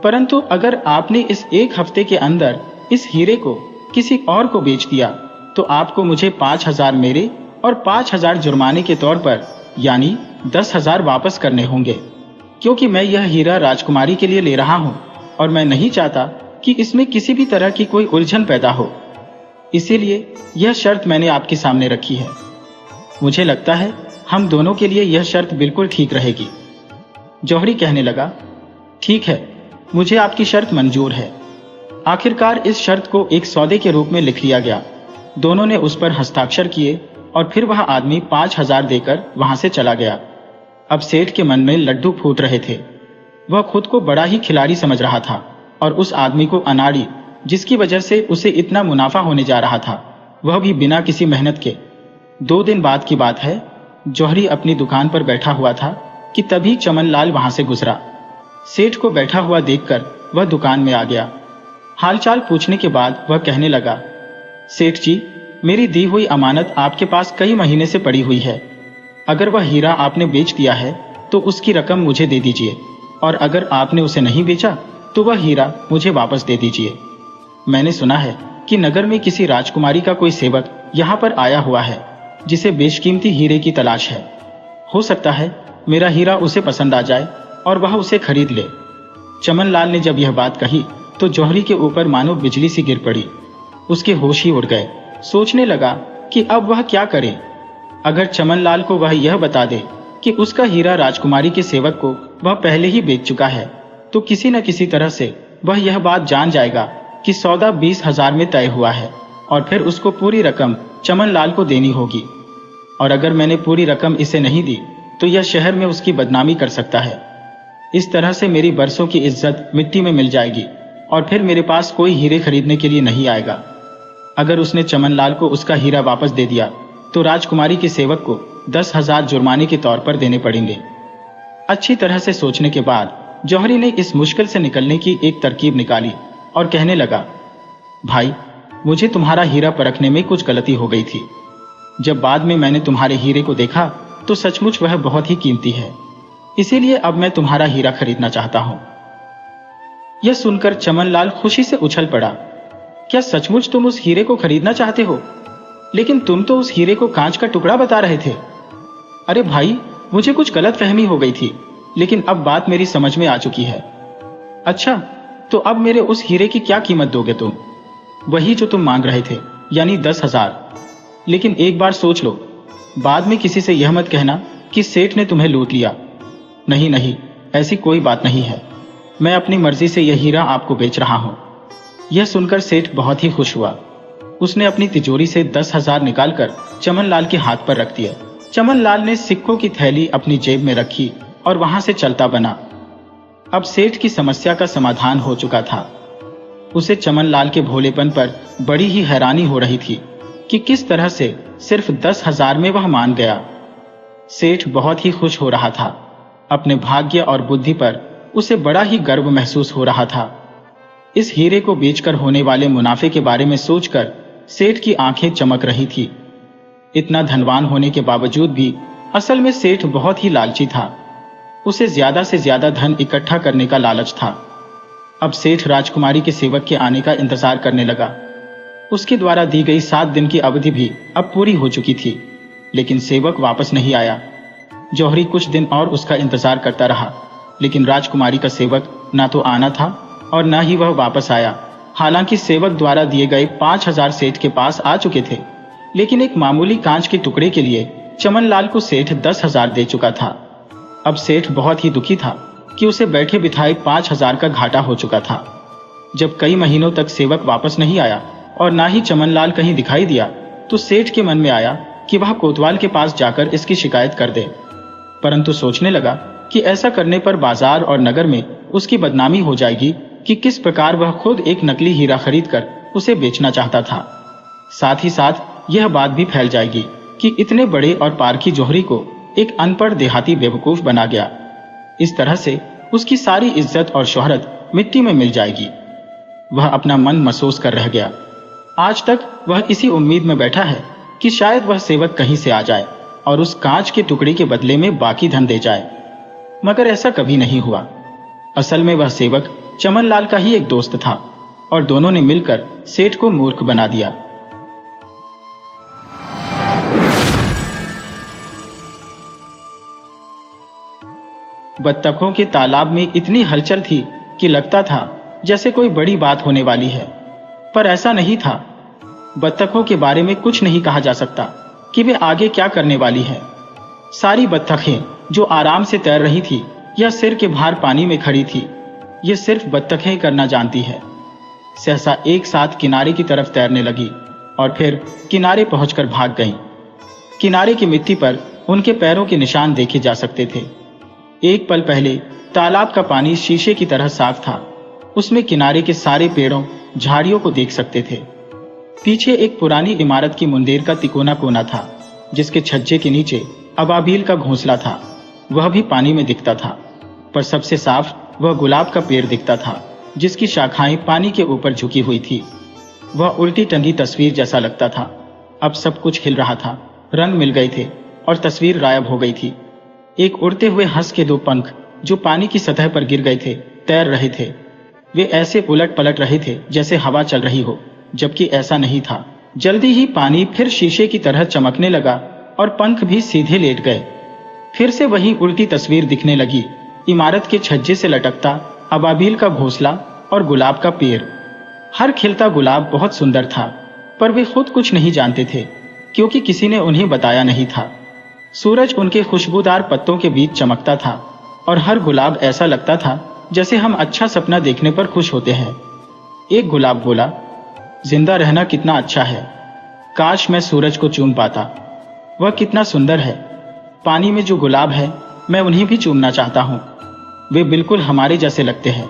परंतु अगर आपने इस 1 हफ्ते के अंदर इस हीरे को किसी और को बेच दिया तो आपको मुझे 5,000 मेरे और 5,000 जुर्माने के तौर पर यानी 10,000 वापस करने होंगे, क्योंकि मैं यह हीरा राजकुमारी के लिए ले रहा हूं और मैं नहीं चाहता कि इसमें किसी भी तरह की कोई उलझन पैदा हो। इसीलिए यह शर्त मैंने आपके सामने रखी है। मुझे लगता है हम दोनों के लिए यह शर्त बिल्कुल ठीक रहेगी। जौहरी कहने लगा, ठीक है, मुझे आपकी शर्त मंजूर है। आखिरकार इस शर्त को एक सौदे के रूप में लिख लिया गया। दोनों ने उस पर हस्ताक्षर किए और फिर वह आदमी 5,000 देकर वहां से चला गया। अब सेठ के मन में लड्डू फूट रहे थे। वह खुद को बड़ा ही खिलाड़ी समझ रहा था और उस आदमी को अनाड़ी, जिसकी वजह से उसे इतना मुनाफा होने जा रहा था, वह भी बिना किसी मेहनत के। 2 दिन बाद की बात है, जौहरी अपनी दुकान पर बैठा हुआ था कि तभी चमनलाल वहां से गुजरा। सेठ को बैठा हुआ देखकर वह दुकान में आ गया। हालचाल पूछने के बाद वह कहने लगा, सेठ जी, मेरी दी हुई अमानत आपके पास कई महीने से पड़ी हुई है। अगर वह हीरा आपने बेच दिया है तो उसकी रकम मुझे दे दीजिए, और अगर आपने उसे नहीं बेचा तो वह हीरा मुझे वापस दे दीजिए। मैंने सुना है कि नगर में किसी राजकुमारी का कोई सेवक यहाँ पर आया हुआ है जिसे बेशकीमती हीरे की तलाश है। हो सकता है मेरा हीरा उसे पसंद आ जाए और वह उसे खरीद ले। चमनलाल ने जब यह बात कही तो जौहरी के ऊपर मानो बिजली सी गिर पड़ी। उसके होश ही उड़ गए। सोचने लगा कि अब वह क्या करे। अगर चमनलाल को वह यह बता दे कि उसका हीरा राजकुमारी के सेवक को वह पहले ही बेच चुका है तो किसी न किसी तरह से वह यह बात जान जाएगा कि सौदा 20,000 में तय हुआ है और फिर उसको पूरी रकम चमनलाल को देनी होगी। और अगर मैंने पूरी रकम इसे नहीं दी तो यह शहर में उसकी बदनामी कर सकता है। इस तरह से मेरी बरसों की इज्जत मिट्टी में मिल जाएगी और फिर मेरे पास कोई हीरे खरीदने के लिए नहीं आएगा। अगर उसने चमनलाल को उसका हीरा वापस दे दिया तो राजकुमारी के सेवक को 10,000 जुर्माने के तौर पर देने पड़ेंगे। अच्छी तरह से सोचने के बाद जौहरी ने इस मुश्किल से निकलने की एक तरकीब निकाली और कहने लगा, भाई, मुझे तुम्हारा हीरा परखने में कुछ गलती हो गई थी। जब बाद में मैंने तुम्हारे हीरे को देखा तो सचमुच वह बहुत ही कीमती है। इसीलिए अब मैं तुम्हारा हीरा खरीदना चाहता हूं। यह सुनकर चमनलाल खुशी से उछल पड़ा। क्या सचमुच तुम उस हीरे को खरीदना चाहते हो? लेकिन तुम तो उस हीरे को कांच का टुकड़ा बता रहे थे। अरे भाई, मुझे कुछ गलतफहमी हो गई थी, लेकिन अब बात मेरी समझ में आ चुकी है। अच्छा, तो अब मेरे उस हीरे की क्या कीमत दोगे तुम? वही जो तुम मांग रहे थे, यानी 10,000। लेकिन एक बार सोच लो, बाद में किसी से यह मत कहना कि सेठ ने तुम्हें लूट लिया। नहीं नहीं, ऐसी कोई बात नहीं है। मैं अपनी मर्जी से यह हीरा आपको बेच रहा हूं। यह सुनकर सेठ बहुत ही खुश हुआ। उसने अपनी तिजोरी से 10,000 निकालकर चमनलाल के हाथ पर रख दिया। चमनलाल ने सिक्कों की थैली अपनी जेब में रखी और वहां से चलता बना। अब सेठ की समस्या का समाधान हो चुका था। उसे चमनलाल के भोलेपन पर बड़ी ही हैरानी हो रही थी कि किस तरह से सिर्फ 10,000 में वह मान गया। सेठ बहुत ही खुश हो रहा था। अपने भाग्य और बुद्धि पर उसे बड़ा ही गर्व महसूस हो रहा था। इस हीरे को बेचकर होने वाले मुनाफे के बारे में सोचकर सेठ की आंखें चमक रही थी। इतना धनवान होने के बावजूद भी असल में सेठ बहुत ही लालची था। उसे ज्यादा से ज्यादा धन इकट्ठा करने का लालच था। अब सेठ राजकुमारी के सेवक के आने का इंतजार करने लगा। उसके द्वारा दी गई 7 दिन की अवधि भी अब पूरी हो चुकी थी, लेकिन सेवक वापस नहीं आया। जौहरी कुछ दिन और उसका इंतजार करता रहा, लेकिन राजकुमारी का सेवक ना तो आना था और ना ही वह वापस आया। हालांकि सेवक द्वारा दिए गए 5,000 सेठ के पास आ चुके थे, लेकिन एक मामूली कांच के टुकड़े के लिए चमनलाल को सेठ 10,000 दे चुका था। अब सेठ बहुत ही दुखी था कि उसे बैठे बिठाए 5,000 का घाटा हो चुका था। जब कई महीनों तक सेवक वापस नहीं आया और ना ही चमनलाल कहीं दिखाई दिया, तो सेठ के मन में आया कि वह कोतवाल के पास जाकर इसकी शिकायत कर दे। परंतु सोचने लगा कि ऐसा करने पर बाजार और नगर में उसकी बदनामी हो जाएगी कि किस प्रकार वह खुद एक नकली हीरा खरीदकर उसे बेचना चाहता था। साथ ही साथ यह बात भी फैल जाएगी कि इतने बड़े और पारखी जौहरी को एक अनपढ़ देहाती बेवकूफ बना गया। इस तरह से उसकी सारी इज्जत और शोहरत मिट्टी में मिल जाएगी। वह अपना मन महसूस कर रह गया। आज तक वह इसी उम्मीद में बैठा है कि शायद वह सेवक कहीं से आ जाए और उस कांच के टुकड़े के बदले में बाकी धन दे जाए, मगर ऐसा कभी नहीं हुआ। असल में वह सेवक चमनलाल का ही एक दोस्त था और दोनों ने मिलकर सेठ को मूर्ख बना दिया। बत्तखों के तालाब में इतनी हलचल थी कि लगता था जैसे कोई बड़ी बात होने वाली है, पर ऐसा नहीं था। बत्तखों के बारे में कुछ नहीं कहा जा सकता कि वे आगे क्या करने वाली है। सारी बत्तखें जो आराम से तैर रही थी या सिर के भार पानी में खड़ी थी, ये सिर्फ बत्तखें करना जानती है। सहसा एक साथ किनारे की तरफ तैरने लगी और फिर किनारे पहुंचकर भाग गईं। किनारे की मिट्टी पर उनके पैरों के निशान देखे जा सकते थे। एक पल पहले तालाब का पानी शीशे की तरह साफ था। उसमें किनारे के सारे पेड़ों झाड़ियों को देख सकते थे। पीछे एक पुरानी इमारत की मुंदेर का तिकोना कोना था, जिसके छज्जे के नीचे अबाबील का घोंसला था। वह भी पानी में दिखता था, पर सबसे साफ वह गुलाब का पेड़ दिखता था, जिसकी शाखाएं पानी के ऊपर झुकी हुई थी। वह उल्टी टंगी तस्वीर जैसा लगता था। अब सब कुछ हिल रहा था, रंग मिल गए थे और तस्वीर गायब हो गई थी। एक उड़ते हुए हंस के 2 पंख जो पानी की सतह पर गिर गए थे, तैर रहे थे। वे ऐसे उलट पलट रहे थे जैसे हवा चल रही हो, जबकि ऐसा नहीं था। जल्दी ही पानी फिर शीशे की तरह चमकने लगा और पंख भी सीधे लेट गए। फिर से वही उल्टी तस्वीर दिखने लगी। इमारत के छज्जे से लटकता अबाबील का घोंसला और गुलाब का पेड़। हर खिलता गुलाब बहुत सुंदर था, पर वे खुद कुछ नहीं जानते थे, क्योंकि किसी ने उन्हें बताया नहीं था। सूरज उनके खुशबूदार पत्तों के बीच चमकता था और हर गुलाब ऐसा लगता था जैसे हम अच्छा सपना देखने पर खुश होते हैं। एक गुलाब बोला, जिंदा रहना कितना अच्छा है। काश मैं सूरज को चूम पाता। वह कितना सुंदर है। पानी में जो गुलाब है, मैं उन्हें भी चूमना चाहता हूँ। वे बिल्कुल हमारे जैसे लगते हैं।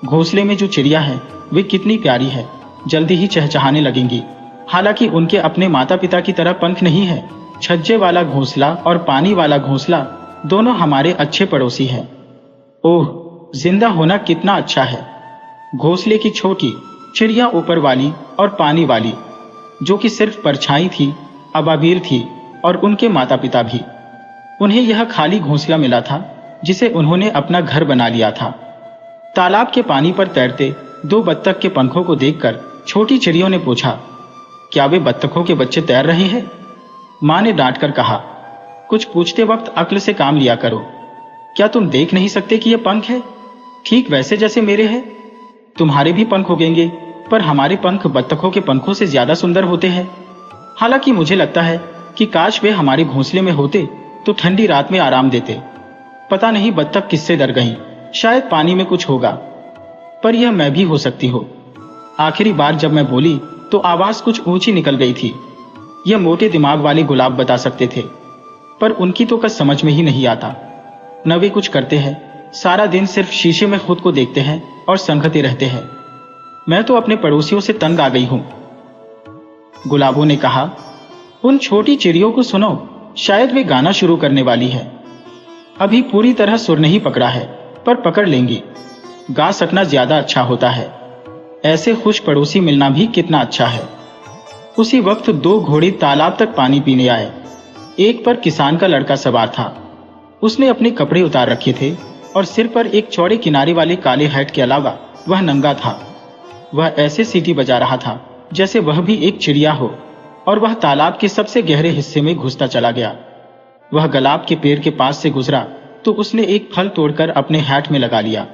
घोंसले में जो चिड़िया है, वे कितनी प्यारी है। जल्दी ही चहचहाने लगेंगी। हालांकि उनके अपने माता पिता की तरह पंख नहीं है। छज्जे वाला घोंसला और पानी वाला घोंसला दोनों हमारे अच्छे पड़ोसी हैं। ओह, जिंदा होना कितना अच्छा है। घोंसले की छोटी चिड़िया ऊपर वाली और पानी वाली, जो कि सिर्फ परछाई थी, अबाबील थी और उनके माता पिता भी। उन्हें यह खाली घोंसला मिला था जिसे उन्होंने अपना घर बना लिया था। तालाब के पानी पर तैरते 2 बत्तख के पंखों को देखकर छोटी चिड़ियों ने पूछा, क्या वे बत्तखों के बच्चे तैर रहे हैं? मां ने डांट कर कहा, कुछ पूछते वक्त अक्ल से काम लिया करो। क्या तुम देख नहीं सकते कि यह पंख है? ठीक वैसे जैसे मेरे हैं। तुम्हारे भी पंख उगेंगे, पर हमारे पंख बत्तखों के पंखों से ज्यादा सुंदर होते हैं। हालांकि मुझे लगता है कि काश वे हमारे घोंसले में होते तो ठंडी रात में आराम देते। पता नहीं बत्तख किससे डर गईं, शायद पानी में कुछ होगा, पर यह मैं भी हो सकती हो। आखिरी बार जब मैं बोली तो आवाज कुछ ऊंची निकल गई थी। यह मोटे दिमाग वाले गुलाब बता सकते थे, पर उनकी तो कस समझ में ही नहीं आता। न वे कुछ करते हैं, सारा दिन सिर्फ शीशे में खुद को देखते हैं और संघते रहते हैं। मैं तो अपने पड़ोसियों से तंग आ गई हूं। गुलाबों ने कहा, उन छोटी चिड़ियों को सुनो, शायद वे गाना शुरू करने वाली है। अभी पूरी तरह सुर नहीं पकड़ा है, पर पकड़ लेंगी। गा सकना ज्यादा अच्छा होता है। ऐसे खुश पड़ोसी मिलना भी कितना अच्छा है। उसी वक्त 2 घोड़े तालाब तक पानी पीने आए। एक पर किसान का लड़का सवार था। उसने अपने कपड़े उतार रखे थे और सिर पर एक चौड़े किनारे वाले काले हैट के अलावा वह नंगा था। वह ऐसे सीटी बजा रहा था जैसे वह भी एक चिड़िया हो, और वह तालाब के सबसे गहरे हिस्से में घुसता चला गया। वह गुलाब के पेड़ के पास से गुजरा तो उसने एक फल तोड़कर अपने हैट में लगा लिया।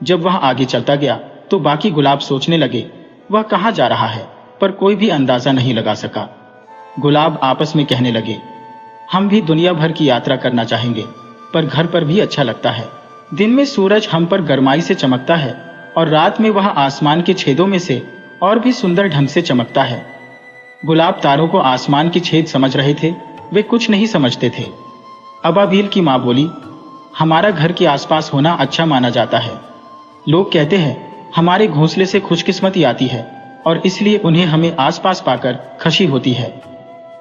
जब वह आगे चलता गया तो बाकी गुलाब सोचने लगे वह कहाँ जा रहा है, पर कोई भी अंदाजा नहीं लगा सका। गुलाब आपस में कहने लगे, हम भी दुनिया भर की यात्रा करना चाहेंगे, पर घर पर भी अच्छा लगता है। दिन में सूरज हम पर गरमाई से चमकता है और रात में वह आसमान के छेदों में से और भी सुंदर ढंग से चमकता है। गुलाब तारों को आसमान के छेद समझ रहे थे, वे कुछ नहीं समझते थे। अबाबील की माँ बोली, हमारा घर के आसपास होना अच्छा माना जाता है। लोग कहते हैं हमारे घोंसले से खुशकिस्मती आती है और इसलिए उन्हें हमें आसपास पाकर खुशी होती है।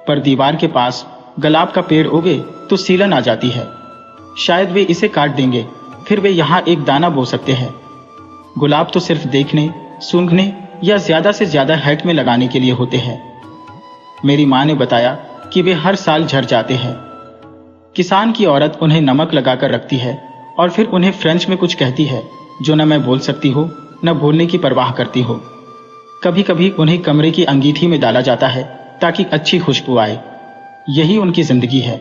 पर दीवार के पास गुलाब का पेड़ उगे तो सीलन आ जाती है। शायद वे इसे काट देंगे, फिर वे यहाँ एक दाना बो सकते हैं। गुलाब तो सिर्फ देखने, सूंघने या ज्यादा से ज्यादा हैट में लगाने के लिए होते हैं। मेरी माँ ने बताया कि वे हर साल झड़ जाते हैं। किसान की औरत उन्हें नमक लगाकर रखती है और फिर उन्हें फ्रेंच में कुछ कहती है जो न मैं बोल सकती हूँ न बोलने की परवाह करती हो। कभी कभी उन्हें कमरे की अंगीठी में डाला जाता है ताकि अच्छी खुशबू आए। यही उनकी जिंदगी है।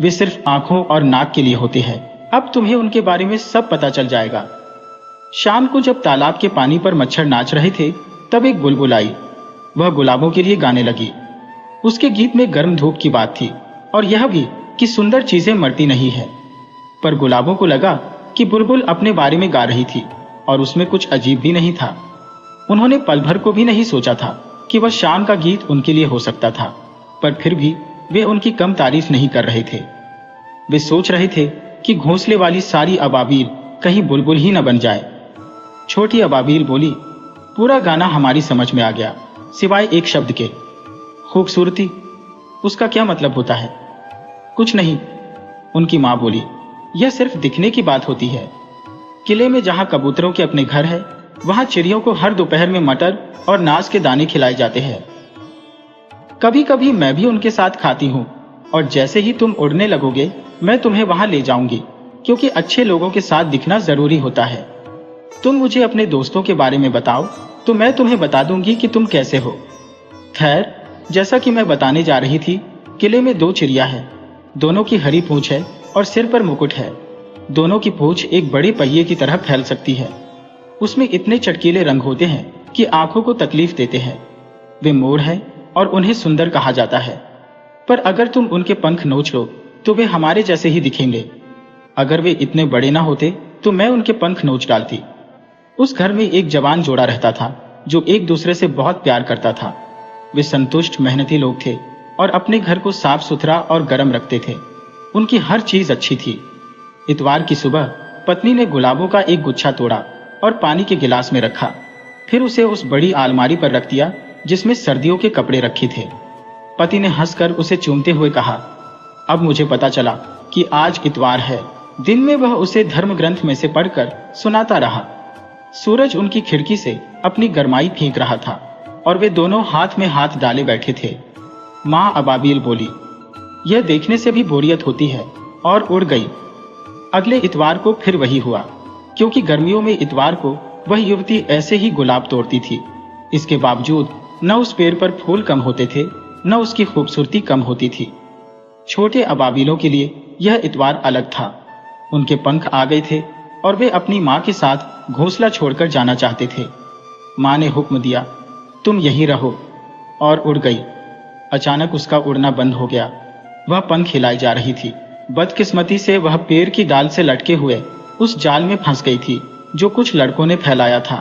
वे सिर्फ आंखों और नाक के लिए होते हैं। अब तुम्हें उनके बारे में सब पता चल जाएगा। शाम को जब तालाब के पानी पर मच्छर नाच रहे थे तब एक बुलबुल आई। वह गुलाबों के लिए गाने लगी। उसके गीत में गर्म धूप की बात थी और यह भी कि सुंदर चीजें मरती नहीं है। पर गुलाबों को लगा कि बुलबुल अपने बारे में गा रही थी और उसमें कुछ अजीब भी नहीं था। उन्होंने पल भर को भी नहीं सोचा था कि वह शाम का गीत उनके लिए हो सकता था, पर फिर भी वे उनकी कम तारीफ नहीं कर रहे थे। वे सोच रहे थे कि घोंसले वाली सारी अबाबील कहीं बुलबुल ही न बन जाए। छोटी अबाबील बोली, पूरा गाना हमारी समझ में आ गया सिवाय एक शब्द के, खूबसूरती। उसका क्या मतलब होता है? कुछ नहीं, उनकी माँ बोली, यह सिर्फ दिखने की बात होती है। किले में जहाँ कबूतरों के अपने घर है वहाँ चिड़ियों को हर दोपहर में मटर और नाज के दाने खिलाए जाते हैं। कभी कभी मैं भी उनके साथ खाती हूँ और जैसे ही तुम उड़ने लगोगे मैं तुम्हें वहां ले जाऊंगी, क्योंकि अच्छे लोगों के साथ दिखना जरूरी होता है। तुम मुझे अपने दोस्तों के बारे में बताओ तो मैं तुम्हें बता दूंगी कि तुम कैसे हो। खैर, जैसा कि मैं बताने जा रही थी, किले में 2 चिड़िया है। दोनों की हरी पूंछ है और सिर पर मुकुट है। दोनों की पूंछ एक बड़े पहिए की तरह फैल सकती है। उसमें इतने चटकीले रंग होते हैं कि आंखों को तकलीफ देते हैं। वे मोर हैं और उन्हें सुंदर कहा जाता है, पर अगर तुम उनके पंख नोच लो तो वे हमारे जैसे ही दिखेंगे। अगर वे इतने बड़े ना होते तो मैं उनके पंख नोच डालती। उस घर में एक जवान जोड़ा रहता था जो एक दूसरे से बहुत प्यार करता था। वे संतुष्ट मेहनती लोग थे और अपने घर को साफ सुथरा और गर्म रखते थे। उनकी हर चीज अच्छी थी। इतवार की सुबह पत्नी ने गुलाबों का एक गुच्छा तोड़ा और पानी के गिलास में रखा। फिर उसे उस बड़ी अलमारी पर रख दिया जिसमें सर्दियों के कपड़े रखे थे। पति ने हंसकर उसे चूमते हुए कहा, अब मुझे पता चला कि आज इतवार है। दिन में वह उसे धर्म ग्रंथ में से पढ़कर सुनाता रहा। सूरज उनकी खिड़की से अपनी गरमाई फेंक रहा था और वे दोनों हाथ में हाथ डाले बैठे थे। माँ अबाबील बोली, यह देखने से भी बोरियत होती है, और उड़ गई। अगले इतवार को फिर वही हुआ, क्योंकि गर्मियों में इतवार को वह युवती ऐसे ही गुलाब तोड़ती थी। इसके बावजूद न उस पेड़ पर फूल कम होते थे न उसकी खूबसूरती कम होती थी। छोटे अबाबीलों के लिए यह इतवार अलग था। उनके पंख आ गए थे और वे अपनी माँ के साथ घोंसला छोड़कर जाना चाहते थे। माँ ने हुक्म दिया, तुम यहीं रहो, और उड़ गई। अचानक उसका उड़ना बंद हो गया। वह पंख हिलाई जा रही थी। बदकिस्मती से वह पेड़ की डाल से लटके हुए उस जाल में फंस गई थी जो कुछ लड़कों ने फैलाया था।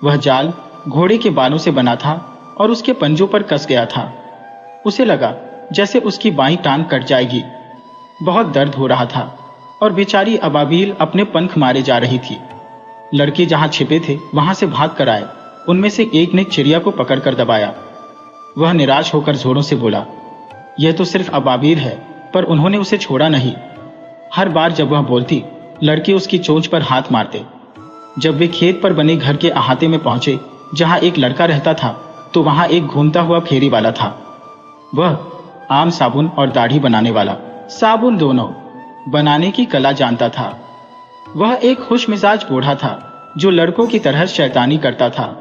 वह जाल घोड़े के बालों से बना था और उसके पंजों पर कस गया था। उसे लगा जैसे उसकी बाईं टांग कट जाएगी। बहुत दर्द हो रहा था और बेचारी अबाबील अपने पंख मारे जा रही थी। लड़के जहां छिपे थे वहां से भाग कर आए। उनमें से एक ने चिड़िया को पकड़कर दबाया। वह निराश होकर जोरों से बोला, यह तो सिर्फ अबाबील है, पर उन्होंने उसे छोड़ा नहीं। हर बार जब वह बोलती, लड़के उसकी चोंच पर हाथ मारते। जब वे खेत पर बने घर के अहाते में पहुंचे जहां एक लड़का रहता था, तो वहां एक घूमता हुआ फेरी वाला था। वह आम साबुन और दाढ़ी बनाने वाला, साबुन दोनों बनाने की कला जानता था। वह एक खुश मिजाज बूढ़ा था जो लड़कों की तरह शैतानी करता था।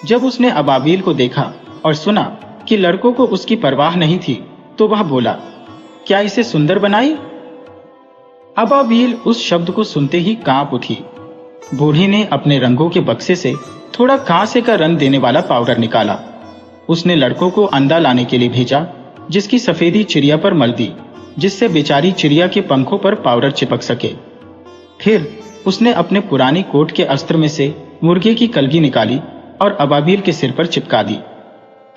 जब उसने अबाबील को देखा और सुना कि लड़कों को उसकी परवाह नहीं थी, तो वह बोला, क्या इसे सुंदर बनाई? अबाबील उस शब्द को सुनते ही कांप उठी। बूढ़ी ने अपने रंगों के बक्से से थोड़ा कांसे का रंग देने वाला पाउडर निकाला। उसने लड़कों को अंडा लाने के लिए भेजा, जिसकी सफेदी चिड़िया पर मल दी, जिससे बेचारी चिड़िया के पंखों पर पाउडर चिपक सके। फिर उसने अपने पुराने कोट के अस्त्र में से मुर्गे की कलगी निकाली और अबाबील के सिर पर चिपका दी।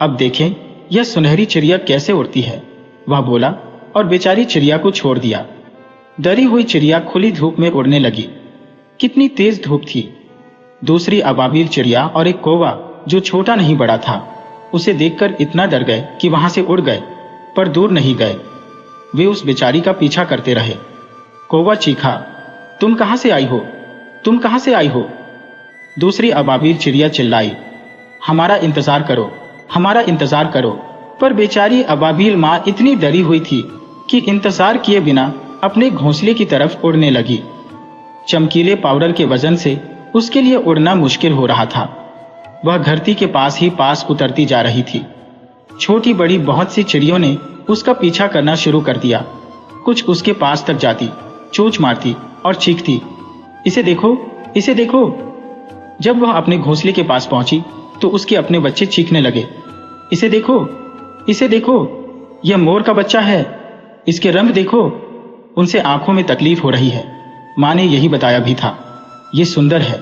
अब देखें यह सुनहरी चिड़िया कैसे उड़ती है, वह बोला, और बेचारी चिड़िया को छोड़ दिया डरी हुई चिड़िया खुली धूप में उड़ने लगी। कितनी तेज धूप थी। दूसरी अबाबिल चिड़िया और एक कौवा जो छोटा नहीं बड़ा था, उसे देखकर इतना डर गए कि वहां से उड़ गए, पर दूर नहीं गए। वे उस बेचारी का पीछा करते रहे। कौवा चीखा, तुम कहां से आई हो, तुम कहां से आई हो? दूसरी अबाबिल चिड़िया चिल्लाई, हमारा इंतजार करो, हमारा इंतजार करो। पर बेचारी अबाबिल माँ इतनी डरी हुई थी कि इंतजार किए बिना अपने घोंसले की तरफ उड़ने लगी। चमकीले पाउडर के वजन से उसके लिए उड़ना मुश्किल हो रहा था। वह धरती के पास ही पास उतरती जा रही थी। छोटी बड़ी बहुत सी चिड़ियों ने उसका पीछा करना शुरू कर दिया। कुछ उसके पास तक जाती, चोंच मारती और चीखती, इसे देखो, इसे देखो। जब वह अपने घोंसले के पास पहुंची तो उसके अपने बच्चे चीखने लगे, इसे देखो, इसे देखो, यह मोर का बच्चा है, इसके रंग देखो। उनसे आंखों में तकलीफ हो रही है। माँ ने यही बताया भी था, ये सुंदर है।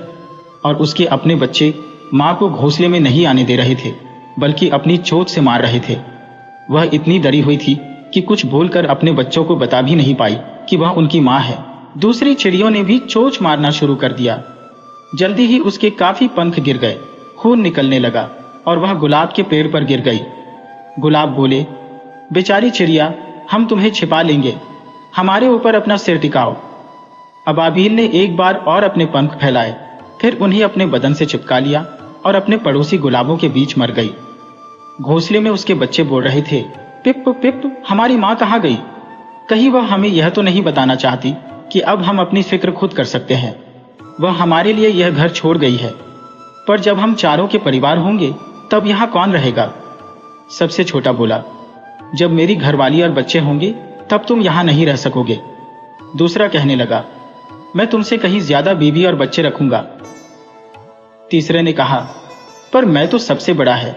और उसके अपने बच्चे माँ को घोंसले में नहीं आने दे रहे थे, बल्कि अपनी चोट से मार रहे थे। वह इतनी डरी हुई थी कि कुछ बोलकर अपने बच्चों को बता भी नहीं पाई कि वह उनकी माँ है। दूसरी चिड़ियों ने भी चोंच मारना शुरू कर दिया। जल्दी ही उसके काफी पंख गिर गए, खून निकलने लगा और वह गुलाब के पेड़ पर गिर गई। गुलाब बोले, बेचारी चिड़िया, हम तुम्हें छिपा लेंगे, हमारे ऊपर अपना सिर टिकाओ। अबाबिल ने एक बार और अपने पंख फैलाए, फिर उन्हें अपने बदन से चिपका लिया और अपने पड़ोसी गुलाबों के बीच मर गई। घोंसले में उसके बच्चे बोल रहे थे, पिप पिप, हमारी माँ कहाँ गई? कहीं वह हमें यह तो नहीं बताना चाहती कि अब हम अपनी फिक्र खुद कर सकते हैं। वह हमारे लिए यह घर छोड़ गई है, पर जब हम चारों के परिवार होंगे तब यहाँ कौन रहेगा? सबसे छोटा बोला, जब मेरी घरवाली और बच्चे होंगे तब तुम यहाँ नहीं रह सकोगे। दूसरा कहने लगा, मैं तुमसे कहीं ज्यादा बीवी और बच्चे रखूंगा। तीसरे ने कहा, पर मैं तो सबसे बड़ा है।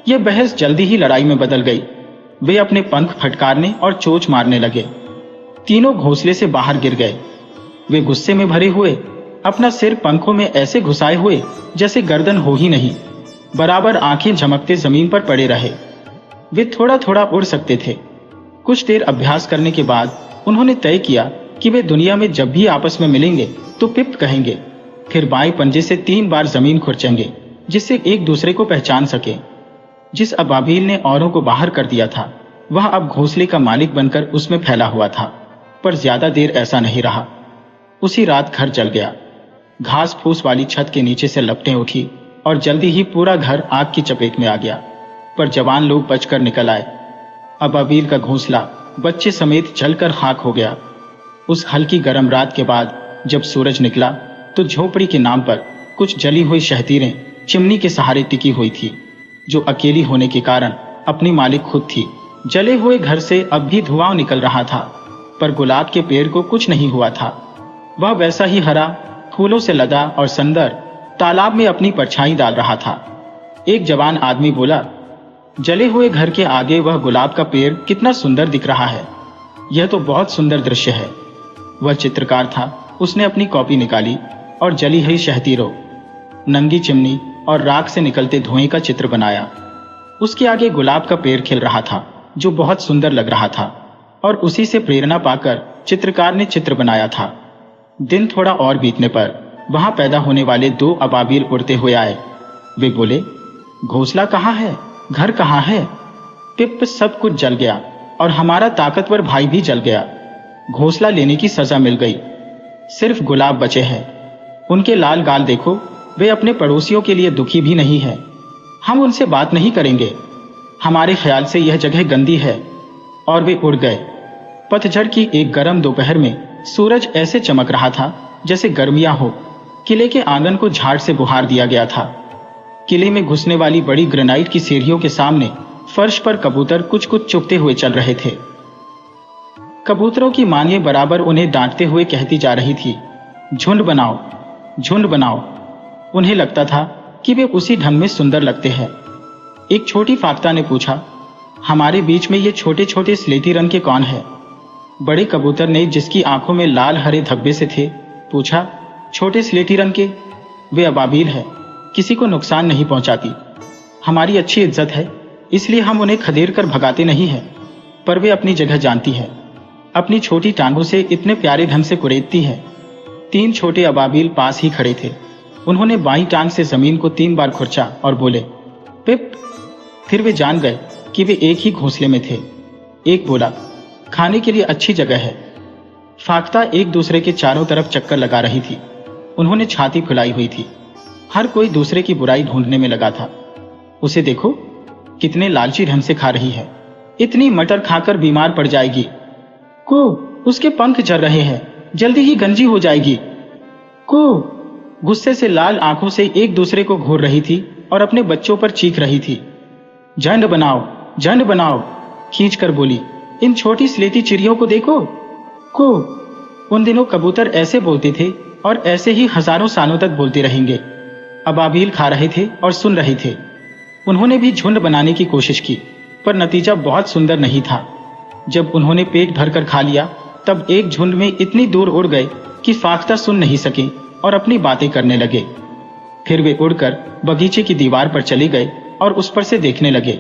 यह बहस जल्दी ही लड़ाई में बदल गई। वे अपने पंख फटकारने और चोंच मारने लगे। तीनों घोंसले से बाहर गिर गए। वे गुस्से में भरे हुए अपना सिर पंखों में ऐसे घुसाए हुए जैसे गर्दन हो ही नहीं, बराबर आंखें झमकते जमीन पर पड़े रहे। वे थोड़ा थोड़ा उड़ सकते थे। कुछ देर अभ्यास करने के बाद उन्होंने तय किया कि वे दुनिया में जब भी आपस में मिलेंगे तो पिप कहेंगे, फिर बाएं पंजे से 3 बार जमीन खुरचेंगे, जिससे एक दूसरे को पहचान सके। जिस अबाबिल ने औरों को बाहर कर दिया था, वह अब घोंसले का मालिक बनकर उसमें फैला हुआ था। पर ज्यादा देर ऐसा नहीं रहा। उसी रात घर जल गया। घास फूस वाली छत के नीचे से लपटें उठी और जल्दी ही पूरा घर आग की चपेट में आ गया। पर जवान लोग बचकर निकल आए। अबाबिल का घोंसला बच्चे समेत जलकर खाक हो गया। उस हल्की गर्म रात के बाद जब सूरज निकला तो झोपड़ी के नाम पर कुछ जली हुई शहतीरें चिमनी के सहारे टिकी हुई थी, जो अकेली होने के कारण अपनी मालिक खुद थी। जले हुए घर से अब भी धुआं निकल रहा था, पर गुलाब के पेड़ को कुछ नहीं हुआ था। वह वैसा ही हरा, फूलों से लदा और सुंदर तालाब में अपनी परछाई डाल रहा था। एक जवान आदमी बोला, जले हुए घर के आगे वह गुलाब का पेड़ कितना सुंदर दिख रहा है। यह तो बहुत सुंदर दृश्य है। वह चित्रकार था। उसने अपनी कॉपी निकाली और जली हुई शहतीरों, नंगी चिमनी और राख से निकलते धुएं का चित्र बनाया। उसके आगे गुलाब का पेड़ खिल रहा था, जो बहुत सुंदर लग रहा था, और उसी से प्रेरणा पाकर चित्रकार ने चित्र बनाया था। दिन थोड़ा और बीतने पर वहां पैदा होने वाले 2 अबाबिल उड़ते हुए आए। वे बोले, घोंसला कहाँ है, घर कहाँ है? पिप, सब कुछ जल गया और हमारा ताकतवर भाई भी जल गया। घोंसला लेने की सजा मिल गई। सिर्फ गुलाब बचे हैं। उनके लाल गाल देखो, वे अपने पड़ोसियों के लिए दुखी भी नहीं है। हम उनसे बात नहीं करेंगे। हमारे ख्याल से यह जगह गंदी है। और वे उड़ गए। पतझड़ की एक गर्म दोपहर में सूरज ऐसे चमक रहा था जैसे गर्मियां हो। किले के आंगन को झाड़ से बुहार दिया गया था। किले में घुसने वाली बड़ी ग्रेनाइट की सीढ़ियों के सामने फर्श पर कबूतर कुछ कुछ चुगते हुए चल रहे थे। कबूतरों की मानिए बराबर उन्हें डांटते हुए कहती जा रही थी, झुंड बनाओ, झुंड बनाओ। उन्हें लगता था कि वे उसी ढंग में सुंदर लगते हैं। एक छोटी फाख्ता ने पूछा, हमारे बीच में ये छोटे छोटे स्लेटी रंग के कौन है? बड़े कबूतर ने, जिसकी आंखों में लाल हरे धब्बे से थे, पूछा, छोटे स्लेटी रंग के? वे अबाबिल है, किसी को नुकसान नहीं पहुंचाती। हमारी अच्छी इज्जत है, इसलिए हम उन्हें खदेड़ कर भगाते नहीं हैं, पर वे अपनी जगह जानती है। अपनी छोटी टांगों से इतने प्यारे ढंग से कुरेदती है। 3 छोटे अबाबिल पास ही खड़े थे। उन्होंने बाईं टांग से जमीन को 3 बार खुरचा और बोले, पिप। फिर वे जान गए कि वे एक ही घोंसले में थे। एक बोला, खाने के लिए अच्छी जगह है। फाख्ता एक दूसरे के चारों तरफ चक्कर लगा रही थी। उन्होंने छाती फुलाई हुई थी। हर कोई दूसरे की बुराई ढूंढने में लगा था। उसे देखो, कितने लालची ढंग से खा रही है। इतनी मटर खाकर बीमार पड़ जाएगी। को, उसके पंख जल रहे हैं, जल्दी ही गंजी हो जाएगी। को, गुस्से से लाल आंखों से एक दूसरे को घूर रही थी और अपने बच्चों पर चीख रही थी। झंड बनाओ, झंड बनाओ, खींच कर बोली, इन छोटी स्लेटी चिड़ियों को देखो। को, उन दिनों कबूतर ऐसे बोलते थे और ऐसे ही हजारों सालों तक बोलते रहेंगे। अबाबिल खा रहे थे और सुन रहे थे। उन्होंने भी झुंड बनाने की कोशिश की, पर नतीजा बहुत सुंदर नहीं था। जब उन्होंने पेट भरकर खा लिया, तब एक झुंड में इतनी दूर उड़ गए कि फाख्ता सुन नहीं सके और अपनी बातें करने लगे। फिर वे उड़कर बगीचे की दीवार पर चले गए और उस पर से देखने लगे।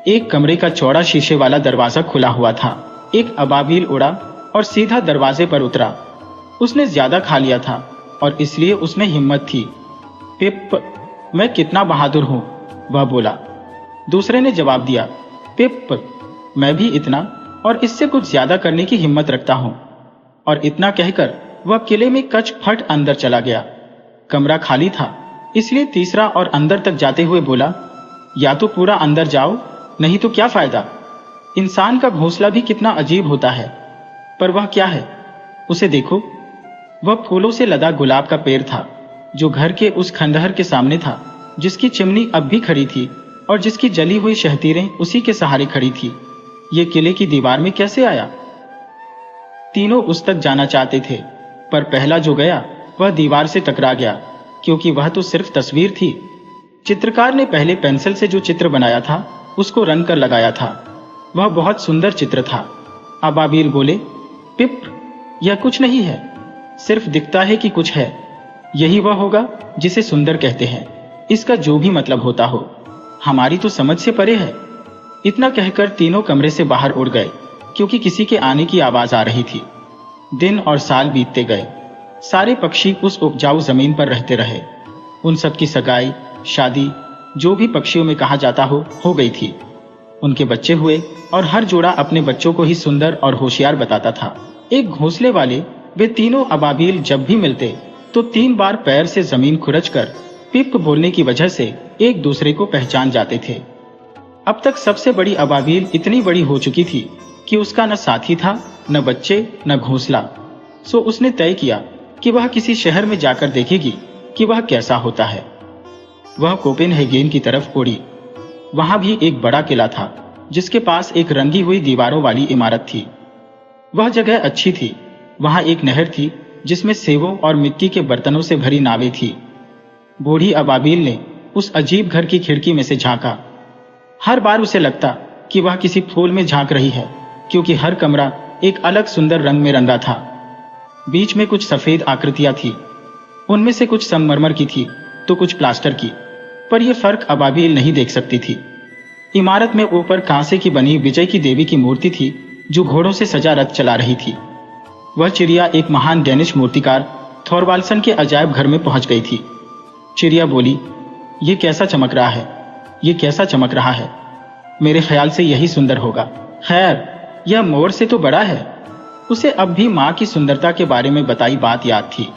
एक कमरे का चौड़ा शीशे वाला दरवाजा खुला हुआ था। एक अबाबिल उड़ा और सीधा दरवाजे पर उतरा। उसने ज्यादा खा लिया था और इसलिए उसमें हिम्मत थी। पिप, मैं कितना बहादुर हूं, वह बोला। दूसरे ने जवाब दिया, पिप, मैं भी इतना और इससे कुछ ज्यादा करने की हिम्मत रखता हूं। और इतना कहकर वह किले में कच फट अंदर चला गया। कमरा खाली था, इसलिए तीसरा और अंदर तक जाते हुए बोला, या तो पूरा अंदर जाओ, नहीं तो क्या फायदा। इंसान का घोंसला भी कितना अजीब होता है, पर वह क्या है, उसे देखो। वह फूलों से लदा गुलाब का पेड़ था, जो घर के उस खंडहर के सामने था, जिसकी चिमनी अब भी खड़ी थी और जिसकी जली हुई शहतीरें उसी के सहारे खड़ी थी। ये किले की दीवार में कैसे आया? तीनों उस तक जाना चाहते थे, पर पहला जो गया वह दीवार से टकरा गया, क्योंकि वह तो सिर्फ तस्वीर थी। चित्रकार ने पहले पेंसिल से जो चित्र बनाया था उसको रंग कर लगाया था। वह बहुत सुंदर चित्र था। अबाबिल बोले, पिप, यह कुछ नहीं है, सिर्फ दिखता है कि कुछ है। यही वह होगा जिसे सुंदर कहते हैं, इसका जो भी मतलब होता हो। हमारी तो समझ से परे है। इतना कहकर तीनों कमरे से बाहर उड़ गए, क्योंकि किसी के आने की आवाज आ रही थी। दिन और साल बीतते गए। सारे पक्षी उस उपजाऊ जमीन पर रहते रहे। उन सब की सगाई, शादी, जो भी पक्षियों में कहा जाता हो गई थी। उनके बच्चे हुए और हर जोड़ा अपने बच्चों को ही सुंदर और होशियार बताता था। एक घोंसले वाले वे तीनों अबाबिल जब भी मिलते तो 3 बार पैर से जमीन खुरचकर पिप बोलने की वजह से एक दूसरे को पहचान जाते थे। अब तक सबसे बड़ी अबाबिल इतनी बड़ी हो चुकी थी कि उसका न साथी था, न बच्चे, न घोंसला। सो उसने तय किया कि वह किसी शहर में जाकर देखेगी कि वह कैसा होता है। वह कोपेनहेगन की तरफ उड़ी। वहां भी एक बड़ा किला था, जिसके पास एक रंगी हुई दीवारों वाली इमारत थी। वह जगह अच्छी थी। वहां एक नहर थी, जिसमें सेवों और मिट्टी के बर्तनों से भरी नावें थी। बूढ़ी अबाबिल ने उस अजीब घर की खिड़की में से झांका। हर बार उसे लगता कि वह किसी फूल में झांक रही है, क्योंकि हर कमरा एक अलग सुंदर रंग में रंगा था। बीच में कुछ सफेद आकृतियां थी। उनमें से कुछ संगमरमर की थी तो कुछ प्लास्टर की, पर यह फर्क अबाबिल नहीं देख सकती थी। इमारत में ऊपर कांसे की बनी विजय की देवी की मूर्ति थी, जो घोड़ों से सजा रथ चला रही थी। वह चिड़िया एक महान डेनिश मूर्तिकार थोरवाल्सन के अजायब घर में पहुंच गई थी। चिड़िया बोली, ये कैसा चमक रहा है, ये कैसा चमक रहा है। मेरे ख्याल से यही सुंदर होगा। खैर, यह मोर से तो बड़ा है। उसे अब भी माँ की सुंदरता के बारे में बताई बात याद थी।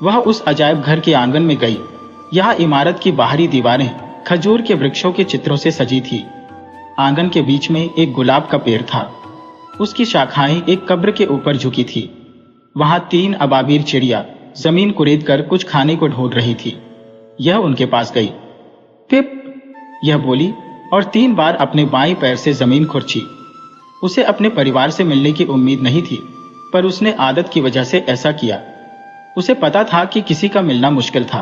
वह उस अजायब घर के आंगन में गई। यहाँ इमारत की बाहरी दीवारें खजूर के वृक्षों के चित्रों से सजी थी। आंगन के बीच में एक गुलाब का पेड़ था। उसकी शाखाएं एक कब्र के ऊपर झुकी थी। वहां 3 अबाबिल चिड़िया जमीन कुरेद कर कुछ खाने को ढूंढ रही थी। यह उनके पास गई। पिप, यह बोली और 3 बार अपने बाएं पैर से जमीन खुरची। उसे अपने परिवार से मिलने की उम्मीद नहीं थी, पर उसने आदत की वजह से ऐसा किया। उसे पता था कि किसी का मिलना मुश्किल था।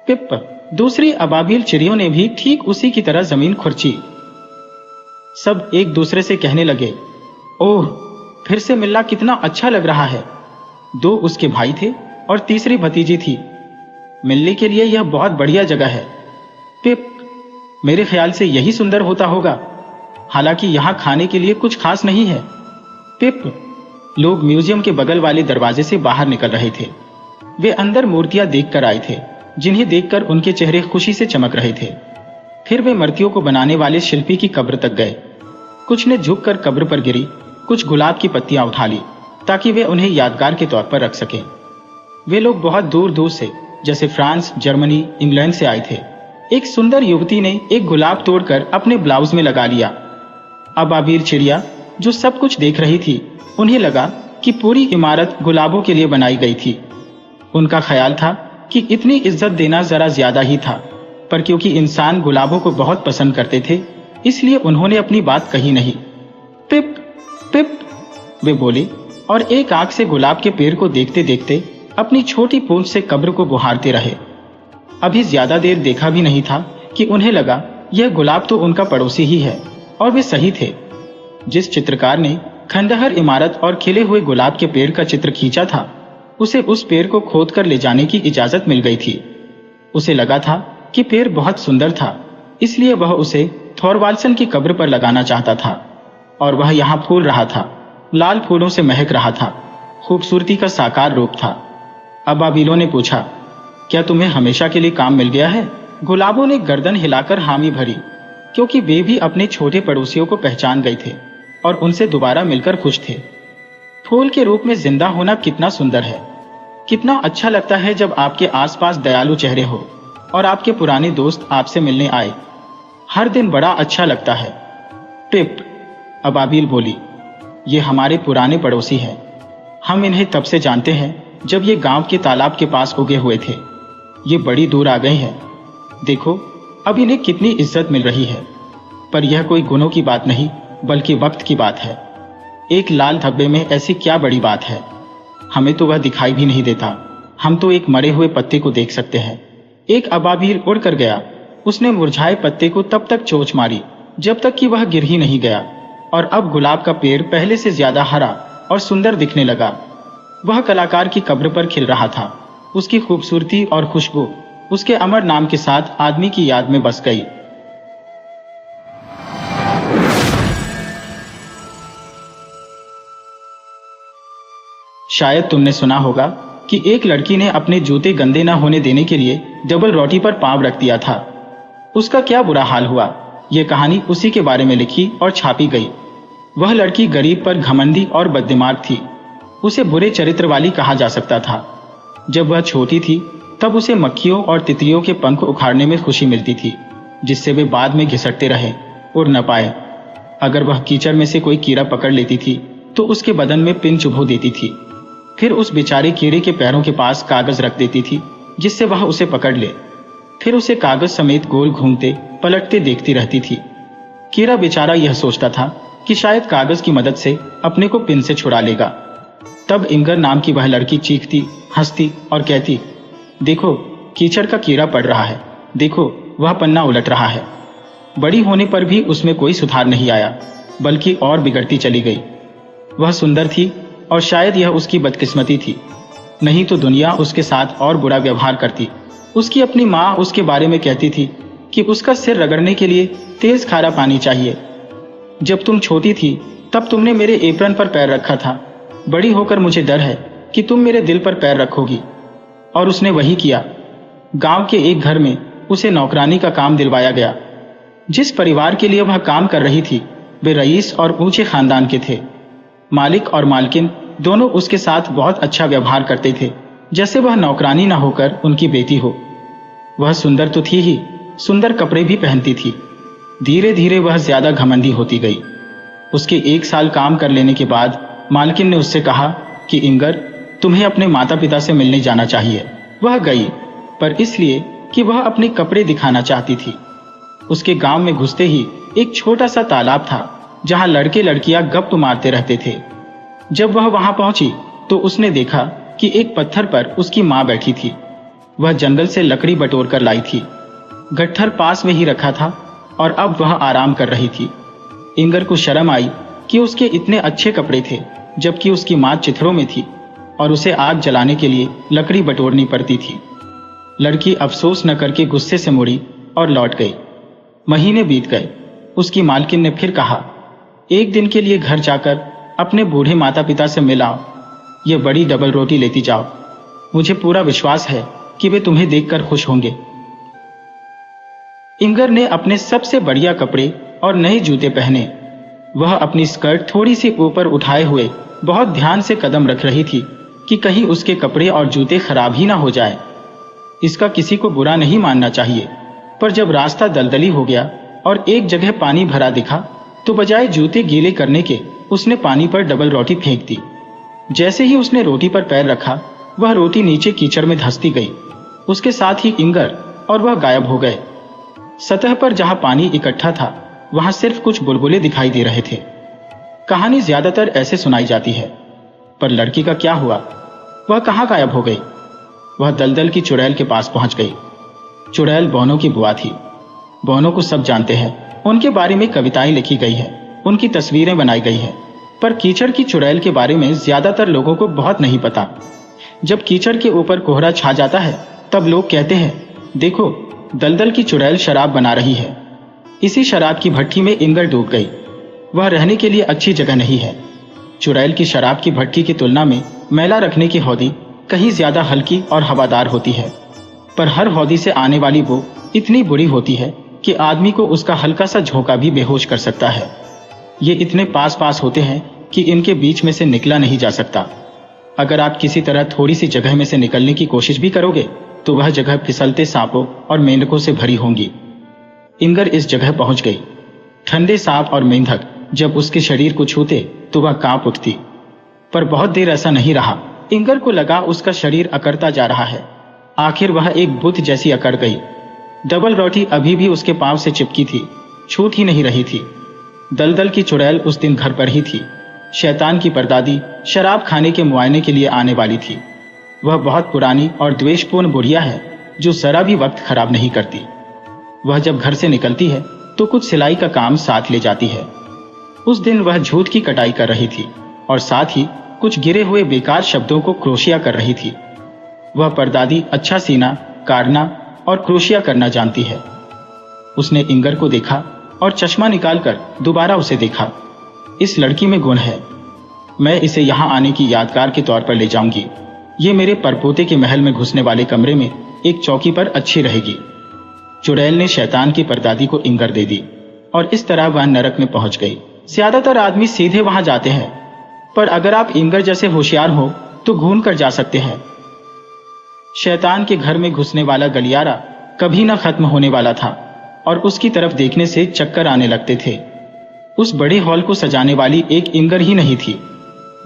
पिप, दूसरी अबाबिल चिड़ियों ने भी ठीक उसी की तरह जमीन खुरची। सब एक दूसरे से कहने लगे, ओह, फिर से मिलना कितना अच्छा लग रहा है। 2 उसके भाई थे और तीसरी भतीजी थी। मिलने के लिए यह बहुत बढ़िया जगह है। पिप, मेरे ख्याल से यही सुंदर होता होगा। हालांकि यहां खाने के लिए कुछ खास नहीं है। पिप। लोग म्यूजियम के बगल वाले दरवाजे से बाहर निकल रहे थे। वे अंदर मूर्तियां देखकर आए थे, जिन्हें देखकर उनके चेहरे खुशी से चमक रहे थे। फिर वे मूर्तियों को बनाने वाले शिल्पी की कब्र तक गए। कुछ ने झुककर कब्र पर गिरी, कुछ गुलाब की पत्तियां उठा ली ताकि वे उन्हें यादगार के तौर पर रख सकें। वे लोग बहुत दूर दूर से, जैसे फ्रांस, जर्मनी, इंग्लैंड से आए थे। एक सुंदर युवती ने एक गुलाब तोड़कर अपने ब्लाउज में लगा लिया। अबाबीर चिड़िया जो सब कुछ देख रही थी, उन्हें लगा कि पूरी इमारत गुलाबों के लिए बनाई गई थी। उनका ख्याल था कि इतनी इज्जत देना जरा ज्यादा ही था, पर क्योंकि इंसान गुलाबों को बहुत पसंद करते थे, इसलिए उन्होंने अपनी बात कही नहीं। पिप पिप, वे बोले और एक आंख से गुलाब के पेड़ को देखते देखते अपनी छोटी पूंछ से कब्र को बुहारते रहे। अभी ज्यादा देर देखा भी नहीं था कि उन्हें लगा यह गुलाब तो उनका पड़ोसी ही है, और वे सही थे। जिस चित्रकार ने खंडहर इमारत और खिले हुए गुलाब के पेड़ का चित्र खींचा था, उसे उस पेड़ को खोदकर ले जाने की इजाजत मिल गई थी। उसे लगा था कि पेड़ बहुत सुंदर था, इसलिए वह उसे थॉरवाल्सन की कब्र पर लगाना चाहता था। और वह यहाँ फूल रहा था, लाल फूलों से महक रहा था, खूबसूरती का साकार रूप था। अबाबिलों ने पूछा, क्या तुम्हें हमेशा के लिए काम मिल गया है? गुलाबों ने गर्दन हिलाकर हामी भरी, क्योंकि वे भी अपने छोटे पड़ोसियों को पहचान गए थे और उनसे दोबारा मिलकर खुश थे। फूल के रूप में जिंदा होना कितना सुंदर है। कितना अच्छा लगता है जब आपके आसपास दयालु चेहरे हो और आपके पुराने दोस्त आपसे मिलने आए। हर दिन बड़ा अच्छा लगता है। पिप, अबाबिल बोली, ये हमारे पुराने पड़ोसी हैं। हम इन्हें तब से जानते हैं जब ये गांव के तालाब के पास उगे हुए थे। ये बड़ी दूर आ गए हैं। देखो अब इन्हें कितनी इज्जत मिल रही है। पर यह कोई गुणों की बात नहीं, बल्कि वक्त की बात है। एक लाल धब्बे में ऐसी क्या बड़ी बात है? हमें तो वह दिखाई भी नहीं देता। हम तो एक मरे हुए पत्ते को देख सकते हैं। एक अबाबील उड़ कर गया। उसने मुरझाए पत्ते को तब तक चोंच मारी जब तक कि वह गिर ही नहीं गया, और अब गुलाब का पेड़ पहले से ज्यादा हरा और सुंदर दिखने लगा। वह कलाकार की कब्र पर खिल रहा था। उसकी खूबसूरती और खुशबू उसके अमर नाम के साथ आदमी की याद में बस गई। शायद तुमने सुना होगा कि एक लड़की ने अपने जूते गंदे न होने देने के लिए डबल रोटी पर पांव रख दिया था। उसका क्या बुरा हाल हुआ, यह कहानी उसी के बारे में लिखी और छापी गई। वह लड़की गरीब पर घमंडी और बददिमाग थी। उसे बुरे चरित्र वाली कहा जा सकता था। जब वह छोटी थी तब उसे मक्खियों और तितलियों के पंख उखाड़ने में खुशी मिलती थी, जिससे वे बाद में घिसटते रहे, उड़ न पाए। अगर वह कीचड़ में से कोई कीड़ा पकड़ लेती थी तो उसके बदन में पिन चुभो देती थी। फिर उस बेचारे कीड़े के पैरों के पास कागज रख देती थी, जिससे वह उसे पकड़ ले। फिर उसे कागज समेत गोल घूमते पलटते देखती रहती थी। कीड़ा बेचारा यह सोचता था कि शायद कागज की मदद से अपने को पिन से छुड़ा लेगा। तब इंगर नाम की वह लड़की चीखती, हंसती और कहती, देखो कीचड़ का कीड़ा पड़ रहा है, देखो वह पन्ना उलट रहा है। बड़ी होने पर भी उसमें कोई सुधार नहीं आया, बल्कि और बिगड़ती चली गई। वह सुंदर थी और शायद यह उसकी बदकिस्मती थी, नहीं तो दुनिया उसके साथ और बुरा व्यवहार करती। उसकी अपनी माँ उसके बारे में कहती थी कि उसका सिर रगड़ने के लिए तेज खारा पानी चाहिए। जब तुम छोटी थी तब तुमने मेरे एप्रन पर पैर रखा था। बड़ी होकर मुझे डर है कि तुम मेरे दिल पर पैर रखोगी। और उसने वही किया। गांव के एक घर में उसे नौकरानी का काम दिलवाया गया। जिस परिवार के लिए वह काम कर रही थी वे रईस और ऊंचे खानदान के थे। मालिक और मालकिन दोनों उसके साथ बहुत अच्छा व्यवहार करते थे, जैसे वह नौकरानी न होकर उनकी बेटी हो। वह सुंदर तो थी ही, सुंदर कपड़े भी पहनती थी। धीरे धीरे वह ज्यादा घमंडी होती गई। उसके 1 साल काम कर लेने के बाद मालकिन ने उससे कहा कि इंगर, तुम्हें अपने माता पिता से मिलने जाना चाहिए। वह गई, पर इसलिए कि वह अपने कपड़े दिखाना चाहती थी। उसके गांव में घुसते ही एक छोटा सा तालाब था जहां लड़के लड़कियां गप्प मारते रहते थे। जब वह वहां पहुंची तो उसने देखा कि एक पत्थर पर उसकी मां बैठी थी। वह जंगल से लकड़ी बटोर कर लाई थी। गट्ठर पास में ही रखा था और अब वह आराम कर रही थी। इंगर को शर्म आई कि उसके इतने अच्छे कपड़े थे, जबकि उसकी मां चिथड़ों में थी और उसे आग जलाने के लिए लकड़ी बटोरनी पड़ती थी। लड़की अफसोस न करके गुस्से से मुड़ी और लौट गई। महीने बीत गए। उसकी मालकिन ने फिर कहा, एक दिन के लिए घर जाकर अपने बूढ़े माता पिता से मिलाओ, ये बड़ी डबल रोटी लेती जाओ। मुझे पूरा विश्वास है कि वे तुम्हें देखकर खुश होंगे। इंगर ने अपने सबसे बढ़िया कपड़े और नए जूते पहने। वह अपनी स्कर्ट थोड़ी सी ऊपर उठाए हुए बहुत ध्यान से कदम रख रही थी कि कहीं उसके कपड़े और जूते खराब ही ना हो जाए। इसका किसी को बुरा नहीं मानना चाहिए, पर जब रास्ता दलदली हो गया और एक जगह पानी भरा दिखा तो बजाय जूते गीले करने के उसने पानी पर डबल रोटी फेंक दी। जैसे ही उसने रोटी पर पैर रखा, वह रोटी नीचे कीचड़ में धंसती गई। उसके साथ ही इंगर और वह गायब हो गए। सतह पर जहां पानी इकट्ठा था वहां सिर्फ कुछ बुलबुले दिखाई दे रहे थे। कहानी ज्यादातर ऐसे सुनाई जाती है, पर लड़की का क्या हुआ? वह कहां गायब हो गई? वह दलदल की चुड़ैल के पास पहुंच गई। चुड़ैल बौनों की बुआ थी। बौनों को सब जानते हैं, उनके बारे में कविताएं लिखी गई है, उनकी तस्वीरें बनाई गई है, पर कीचड़ की चुड़ैल के बारे में ज्यादातर लोगों को बहुत नहीं पता। जब कीचड़ के ऊपर कोहरा छा जाता है तब लोग कहते हैं, देखो दलदल की चुड़ैल शराब बना रही है। इसी शराब की भट्टी में इंगर डूब गई। वह रहने के लिए अच्छी जगह नहीं है। चुड़ैल की शराब की भट्टी की तुलना में मैला रखने की हौदी कहीं ज्यादा हल्की और हवादार होती है, पर हर हौदी से आने वाली बू इतनी बुरी होती है कि आदमी को उसका हल्का सा झोंका भी बेहोश कर सकता है। ये इतने पास पास होते हैं कि इनके बीच में से निकला नहीं जा सकता। अगर आप किसी तरह थोड़ी सी जगह में से निकलने की कोशिश भी करोगे तो वह जगह फिसलते सांपों और मेंढकों से भरी होंगी। इंगर इस जगह पहुंच गई। ठंडे सांप और मेंढक जब उसके शरीर को छूते तो वह कांप उठती, पर बहुत देर ऐसा नहीं रहा। इंगर को लगा उसका शरीर अकड़ता जा रहा है। आखिर वह एक बुत जैसी अकड़ गई। डबल रोटी अभी भी उसके पांव से चिपकी थी, छूट ही नहीं रही थी। दलदल की चुड़ैल उस दिन घर पर ही थी। शैतान की परदादी शराब खाने के मुआयने के लिए आने वाली थी। वह बहुत पुरानी और द्वेषपूर्ण बुढ़िया है जो जरा भी वक्त खराब नहीं करती। वह जब घर से निकलती है तो कुछ सिलाई का काम साथ ले जाती है। उस दिन वह झूठ की कटाई कर रही थी और साथ ही कुछ गिरे हुए बेकार शब्दों को क्रोशिया कर रही थी। वह परदादी अच्छा सीना, काटना और क्रोशिया करना जानती है। उसने इंगर को देखा और चश्मा निकालकर दोबारा उसे देखा। इस लड़की में गुण है। मैं इसे यहाँ आने की यादगार के तौर पर ले जाऊंगी। ये मेरे परपोते के महल में घुसने वाले कमरे में एक चौकी पर अच्छी रहेगी। चुड़ैल ने शैतान की परदादी को इंगर दे दी और इस तरह वह नरक में पहुंच गई। ज्यादातर आदमी सीधे वहां जाते हैं, पर अगर आप इंगर जैसे होशियार हो तो घूम कर जा सकते हैं। शैतान के घर में घुसने वाला गलियारा कभी न खत्म होने वाला था और उसकी तरफ देखने से चक्कर आने लगते थे। उस बड़े हॉल को सजाने वाली एक इंगर ही नहीं थी।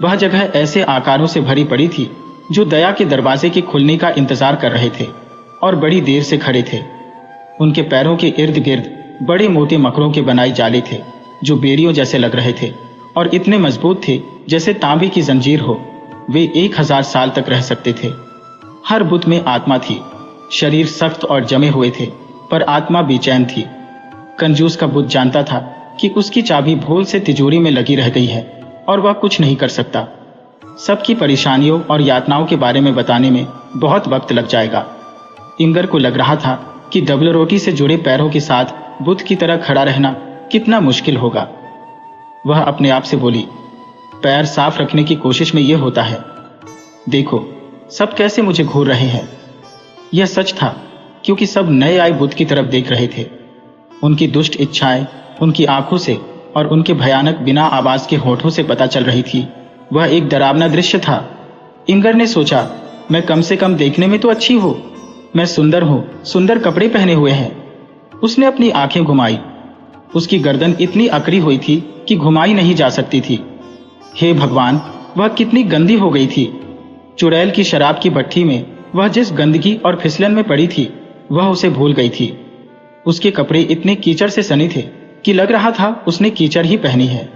वह जगह ऐसे आकारों से भरी पड़ी थी जो दया के दरवाजे के खुलने का इंतजार कर रहे थे और बड़ी देर से खड़े थे। उनके पैरों के इर्द गिर्द बड़े मोटे मकरों के बनाए जाले थे जो बेड़ियों जैसे लग रहे थे और इतने मजबूत थे जैसे तांबे की जंजीर हो। वे 1000 साल तक रह सकते थे। हर बुत में आत्मा थी। शरीर सख्त और जमे हुए थे, पर आत्मा बेचैन थी। कंजूस का बुत जानता था कि उसकी चाबी भूल से तिजोरी में लगी रह गई है और वह कुछ नहीं कर सकता। सबकी परेशानियों और यातनाओं के बारे में बताने में बहुत वक्त लग जाएगा। इंगर को लग रहा था कि डबल रोटी से जुड़े पैरों के साथ बुत की तरह खड़ा रहना कितना मुश्किल होगा। वह अपने आप से बोली, पैर साफ रखने की कोशिश में यह होता है। देखो सब कैसे मुझे घूर रहे हैं। यह सच था क्योंकि सब नए आए बुत की तरफ देख रहे थे। उनकी दुष्ट इच्छाएं उनकी आंखों से और उनके भयानक बिना आवाज के होठों से पता चल रही थी। वह एक डरावना दृश्य था। इंगर ने सोचा, मैं कम से कम देखने में तो अच्छी हूं। मैं सुंदर हूं, सुंदर कपड़े पहने हुए हैं। उसने अपनी आंखें घुमाई। उसकी गर्दन इतनी अकड़ी हुई थी कि घुमाई नहीं जा सकती थी। हे भगवान, वह कितनी गंदी हो गई थी। चुड़ैल की शराब की भट्टी में वह जिस गंदगी और फिसलन में पड़ी थी वह उसे भूल गई थी। उसके कपड़े इतने कीचड़ से सने थे कि लग रहा था उसने कीचड़ ही पहनी है।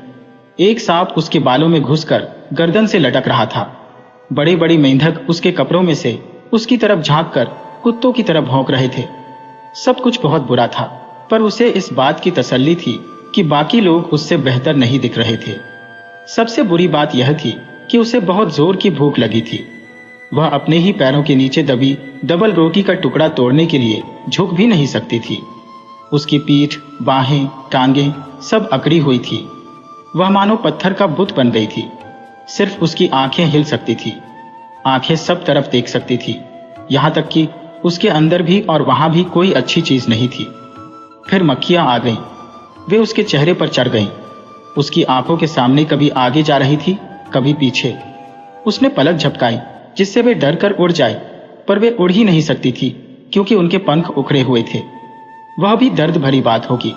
एक सांप उसके बालों में घुसकर गर्दन से लटक रहा था। बड़े बड़े मेंढक उसके कपड़ों में से उसकी तरफ झांककर कुत्तों की तरफ भौंक रहे थे। सब कुछ बहुत बुरा था, पर उसे इस बात की तसल्ली थी कि बाकी लोग उससे बेहतर नहीं दिख रहे थे। सबसे बुरी बात यह थी कि उसे बहुत जोर की भूख लगी थी। वह अपने ही पैरों के नीचे दबी डबल रोटी का टुकड़ा तोड़ने के लिए झुक भी नहीं सकती थी। उसकी पीठ, बाहें, टांगें सब अकड़ी हुई थी। वह मानो पत्थर का बुत बन गई थी। सिर्फ उसकी आंखें हिल सकती थी, आंखें सब तरफ देख सकती थी, यहाँ तक कि उसके अंदर भी और वहां भी कोई अच्छी चीज नहीं थी। फिर मक्खियां आ गईं, वे उसके चेहरे पर चढ़ गईं। उसकी आंखों के सामने कभी आगे जा रही थी, कभी पीछे। उसने पलक झपकाई जिससे वे डर कर उड़ जाए, पर वे उड़ ही नहीं सकती थी क्योंकि उनके पंख उखड़े हुए थे। वह भी दर्द भरी बात होगी,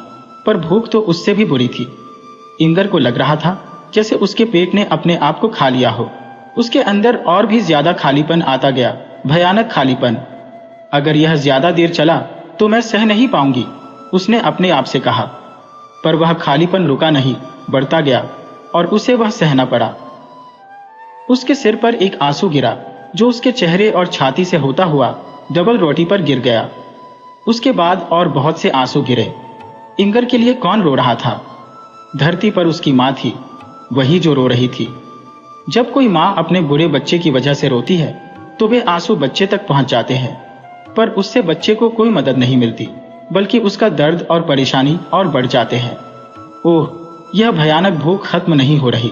पर भूख तो उससे भी बुरी थी। इंगर को लग रहा था जैसे उसके पेट ने अपने आप को खा लिया हो। उसके अंदर और भी ज्यादा खालीपन आता गया, भयानक खालीपन। अगर यह ज्यादा देर चला तो मैं सह नहीं पाऊंगी, उसने अपने आप से कहा। पर वह खालीपन रुका नहीं, बढ़ता गया और उसे वह सहना पड़ा। उसके सिर पर एक आंसू गिरा जो उसके चेहरे और छाती से होता हुआ डबल रोटी पर गिर गया। उसके बाद और बहुत से आंसू गिरे। इंगर के लिए कौन रो रहा था? धरती पर उसकी मां थी, वही जो रो रही थी। जब कोई मां अपने बुरे बच्चे की वजह से रोती है तो वे आंसू बच्चे तक पहुंच जाते हैं, पर उससे बच्चे को कोई मदद नहीं मिलती, बल्कि उसका दर्द और परेशानी और बढ़ जाते हैं। ओह, यह भयानक भूख खत्म नहीं हो रही।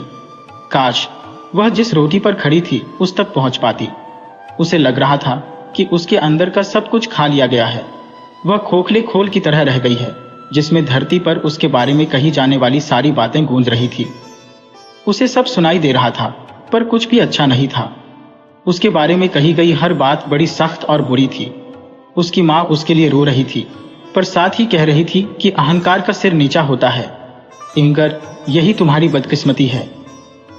काश वह जिस रोटी पर खड़ी थी उस तक पहुंच पाती। उसे लग रहा था कि उसके अंदर का सब कुछ खा लिया गया है। वह खोखले खोल की तरह रह गई है जिसमें धरती पर उसके बारे में कही जाने वाली सारी बातें गूंज रही थी। उसे सब सुनाई दे रहा था, पर कुछ भी अच्छा नहीं था। उसके बारे में कही गई हर बात बड़ी सख्त और बुरी थी। उसकी मां उसके लिए रो रही थी, पर साथ ही कह रही थी कि अहंकार का सिर नीचा होता है। इंगर, यही तुम्हारी बदकिस्मती है।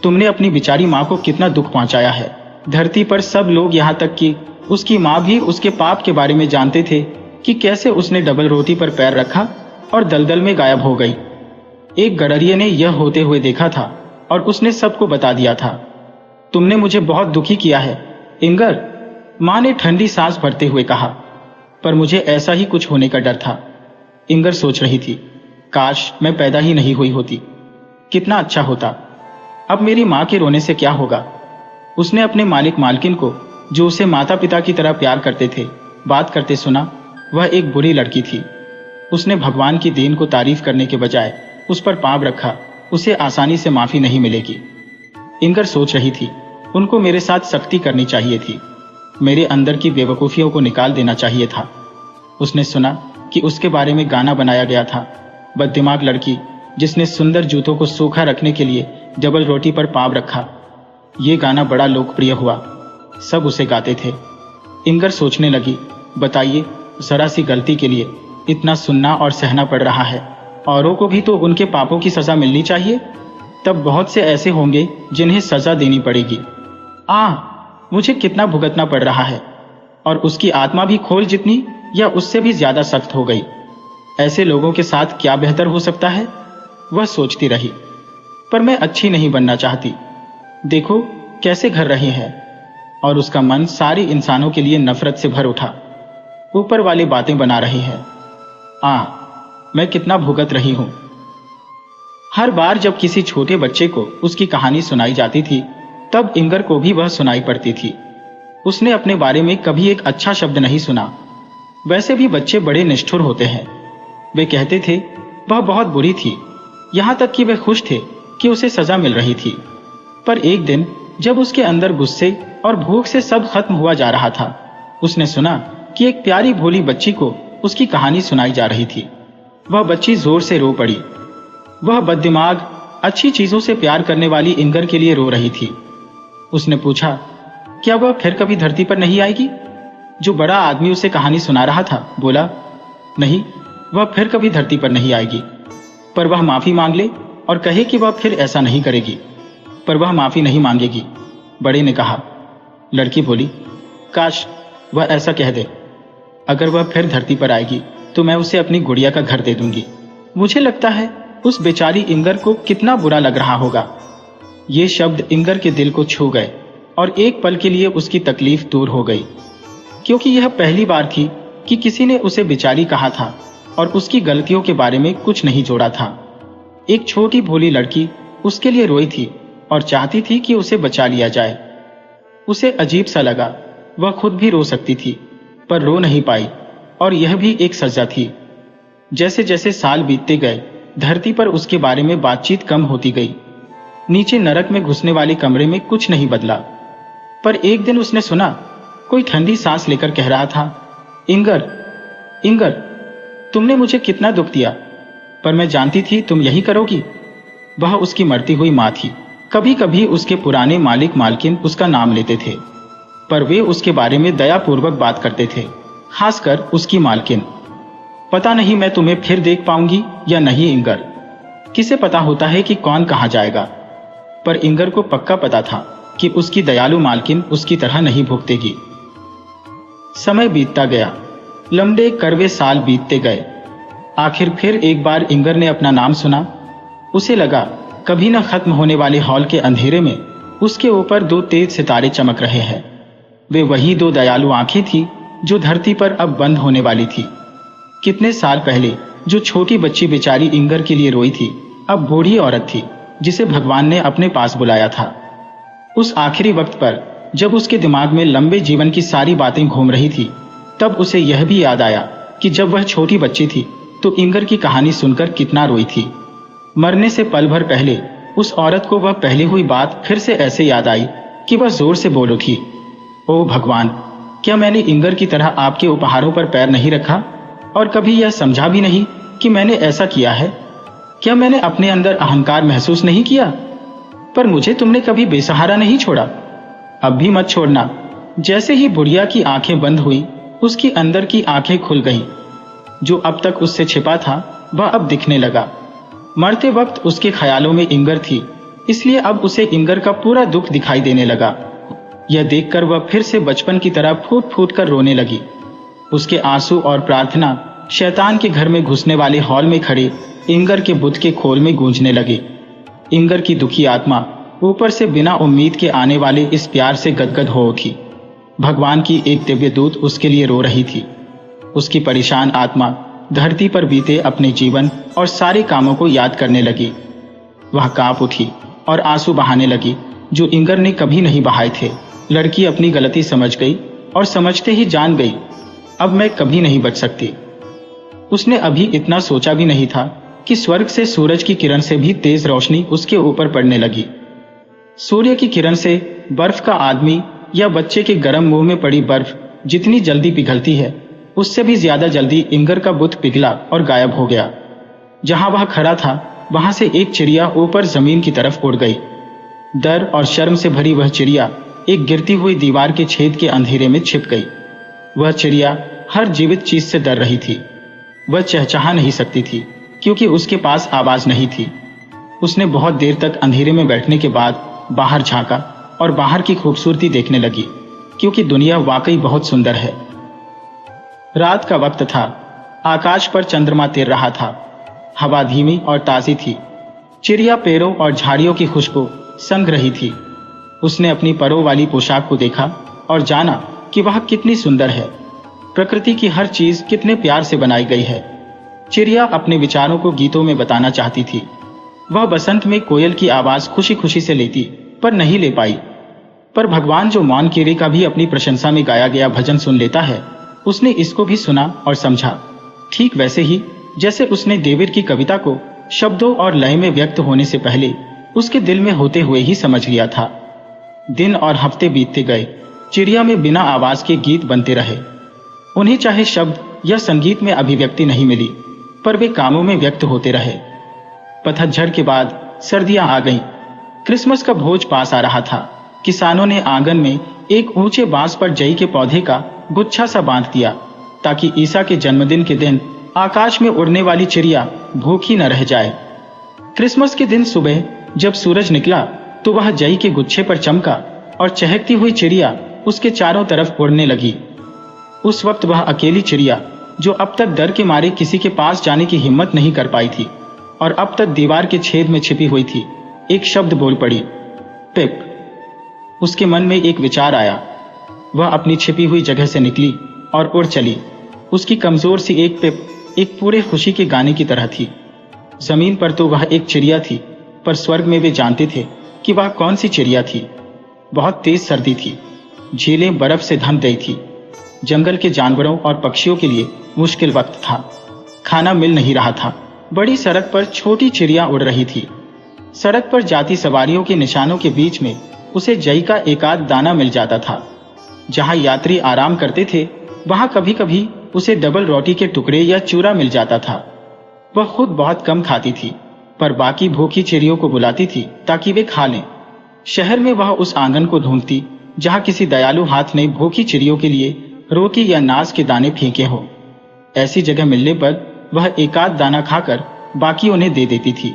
तुमने अपनी बिचारी मां को कितना दुख पहुंचाया है। धरती पर सब लोग, यहाँ तक कि उसकी मां भी उसके पाप के बारे में जानते थे कि कैसे उसने डबल रोटी पर पैर रखा और दलदल में गायब हो गई। एक गडरिये ने यह होते हुए देखा था और उसने सबको बता दिया था। तुमने मुझे बहुत दुखी किया है इंगर, मां ने ठंडी सांस भरते हुए कहा। पर मुझे ऐसा ही कुछ होने का डर था। इंगर सोच रही थी, काश मैं पैदा ही नहीं हुई होती, कितना अच्छा होता। अब मेरी मां के रोने से क्या होगा? उसने अपने मालिक मालकिन को, जो उसे माता पिता की तरह प्यार करते थे, बात करते सुना। वह एक बुरी लड़की थी। उसने भगवान की दीन को तारीफ करने के बजाय उस पर पाप रखा। उसे आसानी से माफी नहीं मिलेगी। इंगर सोच रही थी, उनको मेरे साथ सख्ती करनी चाहिए थी, मेरे अंदर की बेवकूफियों को निकाल देना चाहिए था। उसने सुना कि उसके बारे में गाना बनाया गया था। बददिमाग लड़की जिसने सुंदर जूतों को सूखा रखने के लिए डबल रोटी पर पाव रखा। ये गाना बड़ा लोकप्रिय हुआ, सब उसे गाते थे। इंगर सोचने लगी, बताइए, जरा सी गलती के लिए इतना सुनना और सहना पड़ रहा है। औरों को भी तो उनके पापों की सजा मिलनी चाहिए। तब बहुत से ऐसे होंगे जिन्हें सजा देनी पड़ेगी। मुझे कितना भुगतना पड़ रहा है। और उसकी आत्मा भी खोल जितनी या उससे भी ज्यादा सख्त हो गई। ऐसे लोगों के साथ क्या बेहतर हो सकता है, वह सोचती रही। पर मैं अच्छी नहीं बनना चाहती। देखो कैसे घर रहे हैं। और उसका मन सारे इंसानों के लिए नफरत से भर उठा। ऊपर वाले बातें बना रहे हैं। मैं कितना भुगत रही हूं। हर बार जब किसी छोटे बच्चे को उसकी कहानी सुनाई जाती थी, तब इंगर को भी वह सुनाई पड़ती थी। उसने अपने बारे में कभी एक अच्छा शब्द नहीं सुना। वैसे भी बच्चे बड़े निष्ठुर होते हैं। वे कहते थे वह बहुत बुरी थी, यहां तक कि वे खुश थे कि उसे सजा मिल रही थी। पर एक दिन जब उसके अंदर गुस्से और भूख से सब खत्म हुआ जा रहा था, उसने सुना कि एक प्यारी भोली बच्ची को उसकी कहानी सुनाई जा रही थी। वह बच्ची जोर से रो पड़ी। वह बददिमाग, अच्छी चीजों से प्यार करने वाली इंगर के लिए रो रही थी। उसने पूछा, क्या वह फिर कभी धरती पर नहीं आएगी? जो बड़ा आदमी उसे कहानी सुना रहा था बोला, नहीं, वह फिर कभी धरती पर नहीं आएगी। पर वह माफी मांग ले और कहे कि वह फिर ऐसा नहीं करेगी। पर वह माफी नहीं मांगेगी, बड़े ने कहा। लड़की बोली, काश वह ऐसा कह दे। अगर वह फिर धरती पर आएगी तो मैं उसे अपनी गुड़िया का घर दे दूंगी। मुझे लगता है उस बेचारी इंगर को कितना बुरा लग रहा होगा। ये शब्द इंगर के दिल को छू गए और एक पल के लिए उसकी तकलीफ दूर हो गई, क्योंकि यह पहली बार थी कि किसी ने उसे बेचारी कहा था और उसकी गलतियों के बारे में कुछ नहीं जोड़ा था। एक छोटी भोली लड़की उसके लिए रोई थी और चाहती थी कि उसे बचा लिया जाए। उसे अजीब सा लगा, वह खुद भी रो सकती थी, पर रो नहीं पाई, और यह भी एक सजा थी। जैसे जैसे साल बीतते गए, धरती पर उसके बारे में बातचीत कम होती गई। नीचे नरक में घुसने वाले कमरे में कुछ नहीं बदला, पर एक दिन उसने सुना कोई ठंडी सांस लेकर कह रहा था, इंगर, इंगर, तुमने मुझे कितना दुख दिया, पर मैं जानती थी तुम यही करोगी। वह उसकी मरती हुई माँ थी। कभी कभी उसके पुराने मालिक मालकिन उसका नाम लेते थे, पर वे उसके बारे में दयापूर्वक बात करते थे, खासकर उसकी मालकिन। पता नहीं मैं तुम्हें फिर देख पाऊंगी या नहीं इंगर। किसे पता होता है कि कौन कहाँ जाएगा, पर इंगर को पक्का पता था कि उसकी दयालु मालकिन उसकी तरह नहीं भुगतेगी। समय बीतता गया, लंबे कड़वे साल बीतते गए। आखिर फिर एक बार इंगर ने अपना नाम सुना। उसे लगा कभी न खत्म होने वाले हॉल के अंधेरे में उसके ऊपर दो तेज सितारे चमक रहे हैं। वे वही दो दयालु आंखें थी जो धरती पर अब बंद होने वाली थी। कितने साल पहले जो छोटी बच्ची बेचारी इंगर के लिए रोई थी, अब बूढ़ी औरत थी जिसे भगवान ने अपने पास बुलाया था। उस आखिरी वक्त पर जब उसके दिमाग में लंबे जीवन की सारी बातें घूम रही थी, तब उसे यह भी याद आया कि जब वह छोटी बच्ची थी तो इंगर की कहानी सुनकर कितना रोई थी। मरने से पल भर पहले उस औरत को वह पहली हुई बात फिर से ऐसे याद आई कि वह जोर से बोल उठी, ओ भगवान, क्या मैंने इंगर की तरह आपके उपहारों पर पैर नहीं रखा और कभी यह समझा भी नहीं कि मैंने ऐसा किया है? क्या मैंने अपने अंदर अहंकार महसूस नहीं किया? पर मुझे तुमने कभी बेसहारा नहीं छोड़ा, अब भी मत छोड़ना। जैसे ही बुढ़िया की आंखें बंद हुई, उसकी अंदर की आंखें खुल गईं। जो अब तक उससे छिपा था वह अब दिखने लगा। मरते वक्त उसके ख्यालों में इंगर थी, इसलिए अब उसे इंगर का पूरा दुख दिखाई देने लगा। यह देखकर वह फिर से बचपन की तरह फूट फूट कर रोने लगी। उसके आंसू और प्रार्थना शैतान के घर में घुसने वाले हॉल में खड़े इंगर के बुत के खोल में गूंजने लगे। इंगर की दुखी आत्मा ऊपर से बिना उम्मीद के आने वाले इस प्यार से गदगद हो उठी। भगवान की एक दिव्य दूत उसके लिए रो रही थी। उसकी परेशान आत्मा धरती पर बीते अपने जीवन और सारे कामों को याद करने लगी। वह कांप उठी और आंसू बहाने लगी जो इंगर ने कभी नहीं बहाए थे। लड़की अपनी गलती समझ गई और समझते ही जान गई, अब मैं कभी नहीं बच सकती। उसने अभी इतना सोचा भी नहीं था कि स्वर्ग से सूरज की किरण से भी तेज रोशनी उसके ऊपर पड़ने लगी। सूर्य की किरण से बर्फ का आदमी या बच्चे के गर्म मुंह में पड़ी बर्फ जितनी जल्दी पिघलती है, उससे भी ज्यादा जल्दी इंगर का बुत पिघला और गायब हो गया। जहां वह खड़ा था वहां से एक चिड़िया ऊपर जमीन की तरफ उड़ गई। डर और शर्म से भरी वह चिड़िया एक गिरती हुई दीवार के छेद के अंधेरे में छिप गई। वह चिड़िया हर जीवित चीज से डर रही थी। वह चहचहा नहीं सकती थी क्योंकि उसके पास आवाज नहीं थी। उसने बहुत देर तक अंधेरे में बैठने के बाद बाहर झांका और बाहर की खूबसूरती देखने लगी, क्योंकि दुनिया वाकई बहुत सुंदर है। रात का वक्त था। आकाश पर चंद्रमा तैर रहा था। हवा धीमी और ताजी थी। चिड़िया पेड़ों और झाड़ियों की खुशबू संग रही थी। उसने अपनी परों वाली पोशाक को देखा और जाना कि वह कितनी सुंदर है। प्रकृति की हर चीज कितने प्यार से बनाई गई है। चिड़िया अपने विचारों को गीतों में बताना चाहती थी। वह बसंत में कोयल की आवाज खुशी खुशी से लेती, पर नहीं ले पाई। पर भगवान जो मौन कीड़े का भी अपनी प्रशंसा में गाया गया भजन सुन लेता है, उसने इसको भी सुना और समझा, ठीक वैसे ही जैसे उसने डेविड की कविता को शब्दों और लय में व्यक्त होने से पहले उसके दिल में होते हुए ही समझ लिया था। दिन और हफ्ते बीतते गए। चिड़िया में बिना आवाज के गीत बनते रहे। उन्हें चाहे शब्द या संगीत में अभिव्यक्ति नहीं मिली, पर वे कामों में व्यक्त होते रहे। पतझड़ के बाद सर्दियां आ गईं। क्रिसमस का भोज पास आ रहा था। किसानों ने आंगन में एक ऊंचे बांस पर जई के पौधे का गुच्छा सा बांध दिया, ताकि ईसा के जन्मदिन के दिन आकाश में उड़ने वाली चिड़िया भूखी न रह जाए। क्रिसमस के दिन सुबह जब सूरज निकला तो वह जई के गुच्छे पर चमका और चहकती हुई चिड़िया उसके चारों तरफ उड़ने लगी। उस वक्त वह अकेली चिड़िया, जो अब तक डर के मारे किसी के पास जाने की हिम्मत नहीं कर पाई थी और अब तक दीवार के छेद में छिपी हुई थी, एक शब्द बोल पड़ी, पिप। उसके मन में एक विचार आया। वह अपनी छिपी हुई जगह से निकली और उड़ चली। उसकी कमजोर सी एक पिप एक पूरे खुशी के गाने की तरह थी। जमीन पर तो वह एक चिड़िया थी, पर स्वर्ग में वे जानते थे कि वह कौन सी चिड़िया थी। बहुत तेज सर्दी थी। झीलें बर्फ से ढंप गई थी। जंगल के जानवरों और पक्षियों के लिए मुश्किल वक्त था। खाना मिल नहीं रहा था। बड़ी सड़क पर छोटी चिड़िया उड़ रही थी। सड़क पर जाती सवारियों के निशानों के बीच में उसे जई का एकाध दाना मिल जाता था। जहां यात्री आराम करते थे वहां कभी कभी उसे डबल रोटी के टुकड़े या चूरा मिल जाता था। वह खुद बहुत कम खाती थी, पर बाकी भूखी चिड़ियों को बुलाती थी ताकि वे खा लें। शहर में वह उस आंगन को ढूंढती जहां किसी दयालु हाथ ने भूखी चिड़ियों के लिए रोटी या नाज के दाने फेंके हो। ऐसी जगह मिलने पर वह एकाध दाना खाकर बाकी उन्हें दे देती थी।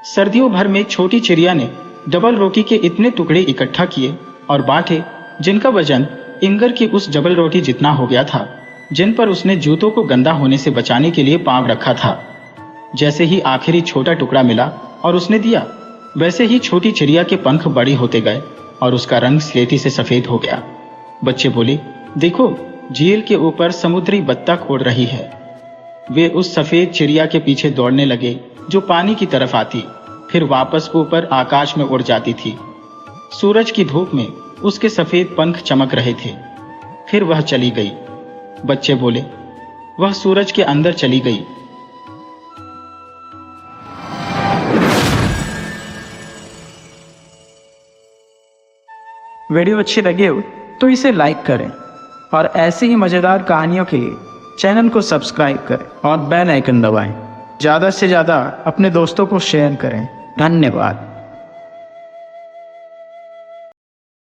सर्दियों भर में छोटी चिड़िया ने डबल रोटी के इतने टुकड़े इकट्ठा किए और बांटे जिनका वजन इंगर की उस डबल रोटी जितना हो गया था, जिन पर उसने जूतों को गंदा होने से बचाने के लिए पांव रखा था। जैसे ही आखिरी छोटा टुकड़ा मिला और उसने दिया, वैसे ही छोटी चिड़िया के पंख बड़े होते गए और उसका रंग स्लेटी से सफेद हो गया। बच्चे बोले, देखो, झील के ऊपर समुद्री बत्तख उड़ रही है। वे उस सफेद चिड़िया के पीछे दौड़ने लगे जो पानी की तरफ आती, फिर वापस ऊपर आकाश में उड़ जाती थी। सूरज की धूप में उसके सफेद पंख चमक रहे थे। फिर वह चली गई। बच्चे बोले, वह सूरज के अंदर चली गई। वीडियो अच्छी लगी हो तो इसे लाइक करें और ऐसी ही मजेदार कहानियों के लिए चैनल को सब्सक्राइब करें और बेल आइकन दबाएं। ज़्यादा से ज़्यादा अपने दोस्तों को शेयर करें। धन्यवाद।